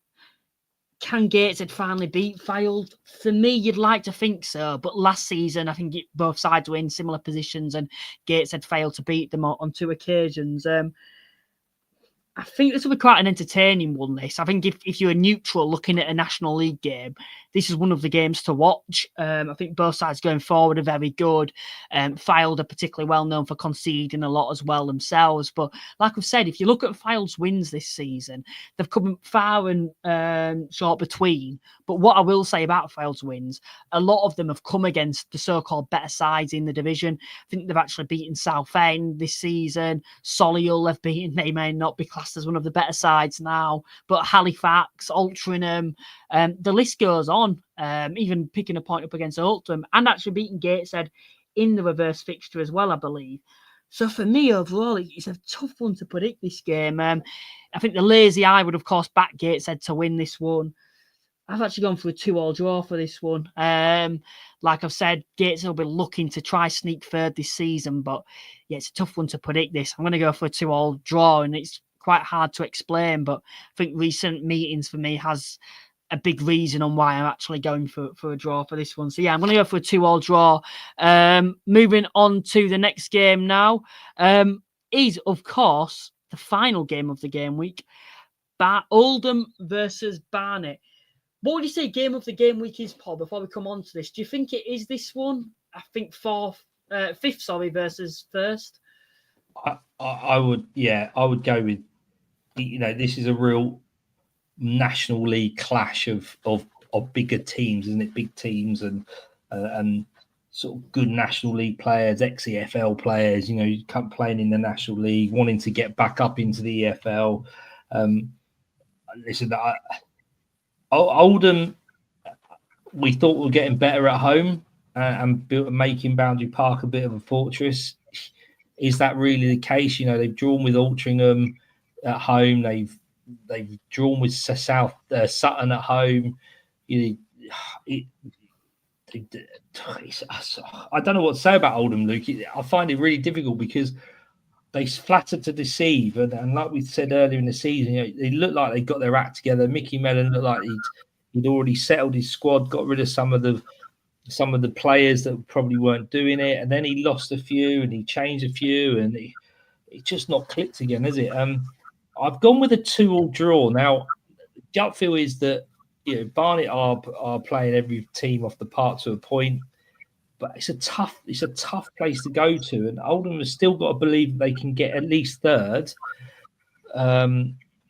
Gateshead finally beat Fylde? For me, you'd like to think so. But last season, I think both sides were in similar positions and Gateshead failed to beat them on 2 occasions. I think this will be quite an entertaining one, this. I think if you're a neutral looking at a National League game, this is one of the games to watch. I think both sides going forward are very good. Fylde are particularly well known for conceding a lot as well themselves. But like I've said, if you look at Fylde's wins this season, they've come far and short between. But what I will say about Fylde's wins, a lot of them have come against the so-called better sides in the division. I think they've actually beaten Southend this season. Solihull have beaten. They may not be classed as one of the better sides now, but Halifax, Altrincham, the list goes on. Even picking a point up against Oldham and actually beating Gateshead in the reverse fixture as well, I believe. So for me, overall, it's a tough one to predict this game. I think the lazy eye would, of course, back Gateshead to win this one. I've actually gone for a 2-2 draw for this one. Like I've said, Gateshead will be looking to try sneak third this season, but yeah, it's a tough one to predict this. I'm going to go for a 2-2 draw, and it's quite hard to explain, but I think recent meetings for me has a big reason on why I'm actually going for a draw for this one. So yeah, I'm going to go for a 2-2 draw. Moving on to the next game now is, of course, the final game of the game week. Oldham versus Barnet. What would you say game of the game week is, Paul, before we come on to this? Do you think it is this one? I think fifth versus first. I would go with, this is a real National League clash of bigger teams, isn't it? Big teams and sort of good National League players, ex-EFL players, playing in the National League, wanting to get back up into the EFL. Listen, Oldham, we thought we were getting better at home and making Boundary Park a bit of a fortress. Is that really the case? They've drawn with Altrincham at home. They've drawn with Sutton at home. I don't know what to say about Oldham, Luke. I find it really difficult because they flatter to deceive, and like we said earlier in the season, they look like they got their act together. Mickey Mellon looked like he'd already settled his squad, got rid of some of the players that probably weren't doing it, and then he lost a few and he changed a few, and it's just not clicked again, is it? I've gone with a 2-2 draw. Now, gut feel is that Barnet are playing every team off the park to a point. But it's a tough place to go to, and Oldham has still got to believe they can get at least third. They're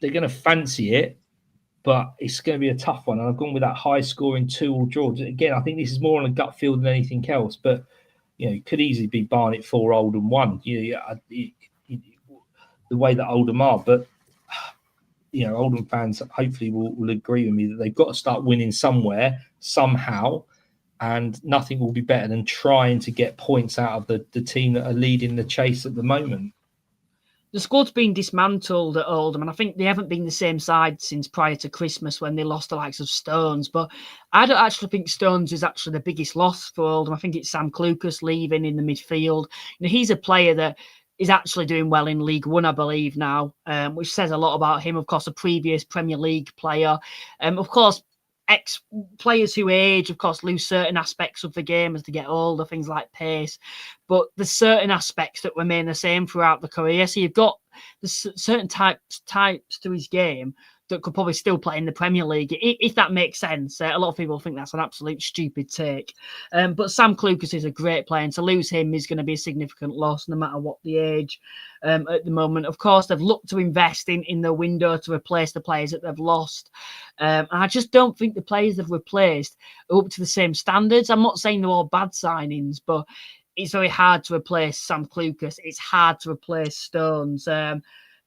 going to fancy it, but it's going to be a tough one. And I've gone with that high-scoring 2-2 draw. Again, I think this is more on a gut feel than anything else. But it could easily be Barnet 4, Oldham 1. The way that Oldham are, but Oldham fans hopefully will agree with me that they've got to start winning somewhere, somehow. And nothing will be better than trying to get points out of the team that are leading the chase at the moment. The squad's been dismantled at Oldham, and I think they haven't been the same side since prior to Christmas when they lost the likes of Stones. But I don't actually think Stones is actually the biggest loss for Oldham. I think it's Sam Clucas leaving in the midfield. He's a player that is actually doing well in League One, I believe, now, which says a lot about him. Of course, a previous Premier League player. Of course, ex-players who age, of course, lose certain aspects of the game as they get older, things like pace. But there's certain aspects that remain the same throughout the career. So you've got certain types to his game that could probably still play in the Premier League, if that makes sense. A lot of people think that's an absolute stupid take. But Sam Clucas is a great player, and to lose him is going to be a significant loss, no matter what the age at the moment. Of course, they've looked to invest in the window to replace the players that they've lost. And I just don't think the players they've replaced are up to the same standards. I'm not saying they're all bad signings, but it's very hard to replace Sam Clucas. It's hard to replace Stones.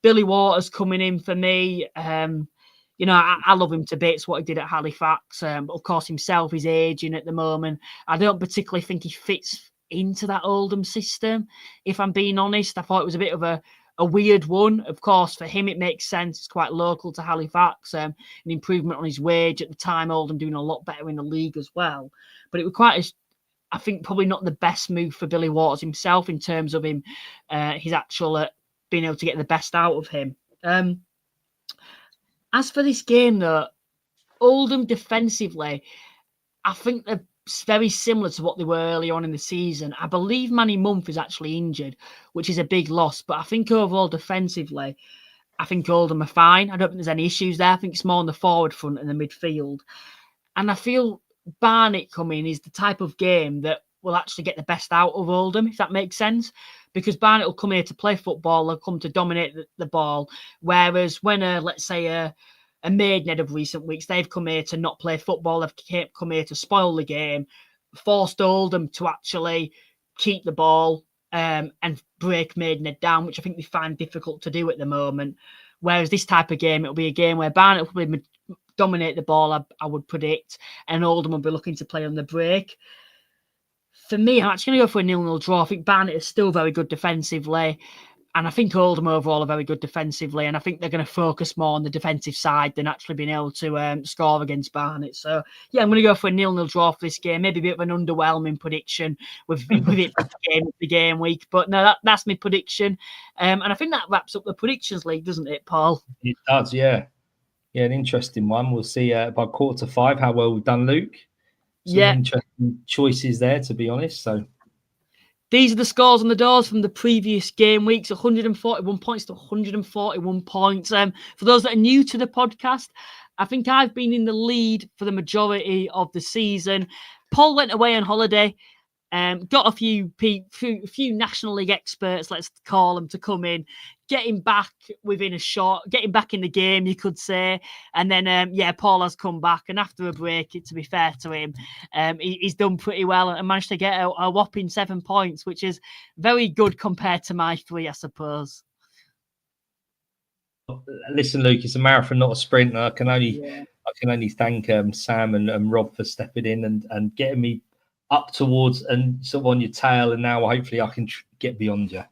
Billy Waters coming in for me. I love him to bits, what he did at Halifax. Of course, himself is aging at the moment. I don't particularly think he fits into that Oldham system, if I'm being honest. I thought it was a bit of a weird one. Of course, for him, it makes sense. It's quite local to Halifax. An improvement on his wage at the time. Oldham doing a lot better in the league as well. But it was quite I think probably not the best move for Billy Waters himself in terms of him, his actual being able to get the best out of him. As for this game, though, Oldham defensively, I think they're very similar to what they were early on in the season. I believe Manny Mumph is actually injured, which is a big loss. But I think overall defensively, I think Oldham are fine. I don't think there's any issues there. I think it's more on the forward front and the midfield. And I feel Barnet coming is the type of game that will actually get the best out of Oldham, if that makes sense. Because Barnet will come here to play football, they'll come to dominate the ball. Whereas when, let's say, a Maidenhead of recent weeks, they've come here to not play football, they've come here to spoil the game, forced Oldham to actually keep the ball and break Maidenhead down, which I think they find difficult to do at the moment. Whereas this type of game, it'll be a game where Barnet will dominate the ball, I would predict, and Oldham will be looking to play on the break. For me, I'm actually going to go for a 0-0 draw. I think Barnet is still very good defensively, and I think Oldham overall are very good defensively, and I think they're going to focus more on the defensive side than actually being able to score against Barnet. So, yeah, I'm going to go for a 0-0 draw for this game. Maybe a bit of an underwhelming prediction with it the game week, but no, that's my prediction. And I think that wraps up the predictions league, doesn't it, Paul? It does, yeah. Yeah, an interesting one. We'll see by 4:45 how well we've done, Luke. Some interesting choices there, to be honest. So these are the scores on the doors from the previous game weeks: 141 points to 141 points. For those that are new to the podcast, I think I've been in the lead for the majority of the season. Paul went away on holiday. Got a few National League experts, let's call them, to come in, getting back within a shot, getting back in the game, you could say. And then, Paul has come back. And after a break, to be fair to him, he's done pretty well and managed to get a whopping 7 points, which is very good compared to my 3, I suppose. Listen, Luke, it's a marathon, not a sprint. And I can only thank Sam and Rob for stepping in and getting me up towards and sort of on your tail, and now hopefully I can get beyond you.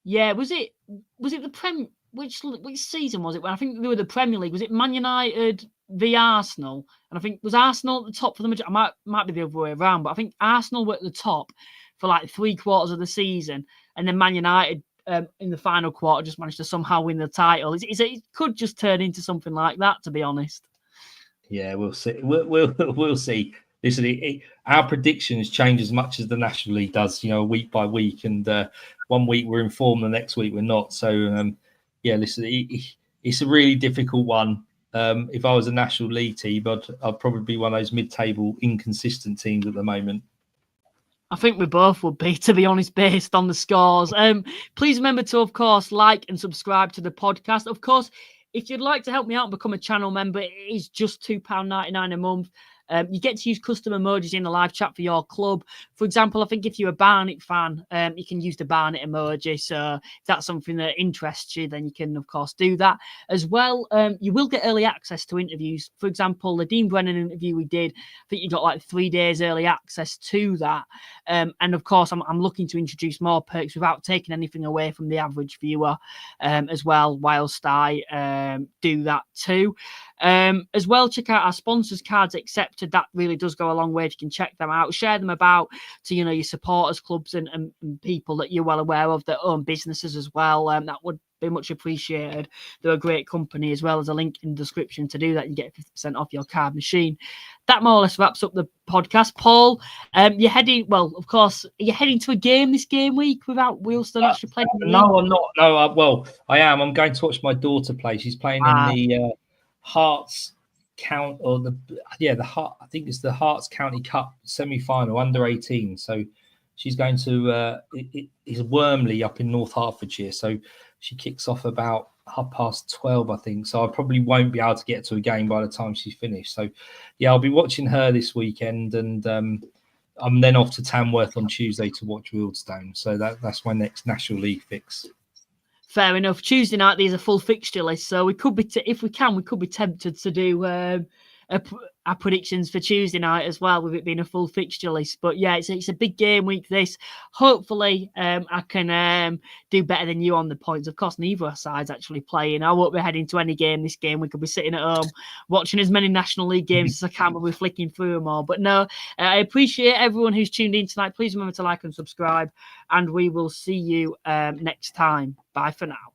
Yeah, was it the Prem? Which season was it? When I think they were the Premier League. Was it Man United v Arsenal? And I think was Arsenal at the top for the majority. Might be the other way around, but I think Arsenal were at the top for like 3/4 of the season, and then Man United in the final quarter just managed to somehow win the title. It could just turn into something like that, to be honest. Yeah, we'll see. We'll see. Listen, our predictions change as much as the National League does, week by week. And 1 week we're in form, the next week we're not. So, listen, it's a really difficult one. If I was a National League team, I'd probably be one of those mid-table inconsistent teams at the moment. I think we both would be, to be honest, based on the scores. Please remember to, of course, like and subscribe to the podcast. Of course, if you'd like to help me out and become a channel member, it is just £2.99 a month. You get to use custom emojis in the live chat for your club. For example, I think if you're a Barnet fan, you can use the Barnet emoji. So if that's something that interests you, then you can, of course, do that. As well, you will get early access to interviews. For example, the Dean Brennan interview we did, I think you got like 3 days early access to that. And of course, I'm looking to introduce more perks without taking anything away from the average viewer as well, whilst I do that too. As well, check out our sponsors cards accepted. That really does go a long way. You can check them out, share them about to your supporters clubs and people that you're well aware of that own businesses as well. That would be much appreciated. They're a great company, as well as a link in the description to do that. You get 50% off your card machine. That more or less wraps up the podcast. Paul, you're heading, well, of course, are you heading to a game this game week without Wealdstone actually playing? No, I'm not. No, I am. I'm going to watch my daughter play. She's playing in the Hearts Count, or I think it's the Hearts County Cup semi-final under 18. So she's going to it's Wormley up in North Hertfordshire. So she kicks off about 12:30, I think. So I probably won't be able to get to a game by the time she's finished. So yeah, I'll be watching her this weekend, and I'm then off to Tamworth on Tuesday to watch Wealdstone. So that's my next National League fix. Fair enough. Tuesday night, there's a full fixture list, so we could be, if we can, we could be tempted to do our predictions for Tuesday night as well, with it being a full fixture list. But yeah, it's a big game week. This, hopefully, I can do better than you on the points. Of course, neither side's actually playing. I won't be heading to any game this game. We could be sitting at home watching as many National League games as I can, but we're flicking through them all. But no, I appreciate everyone who's tuned in tonight. Please remember to like and subscribe, and we will see you next time. Bye for now.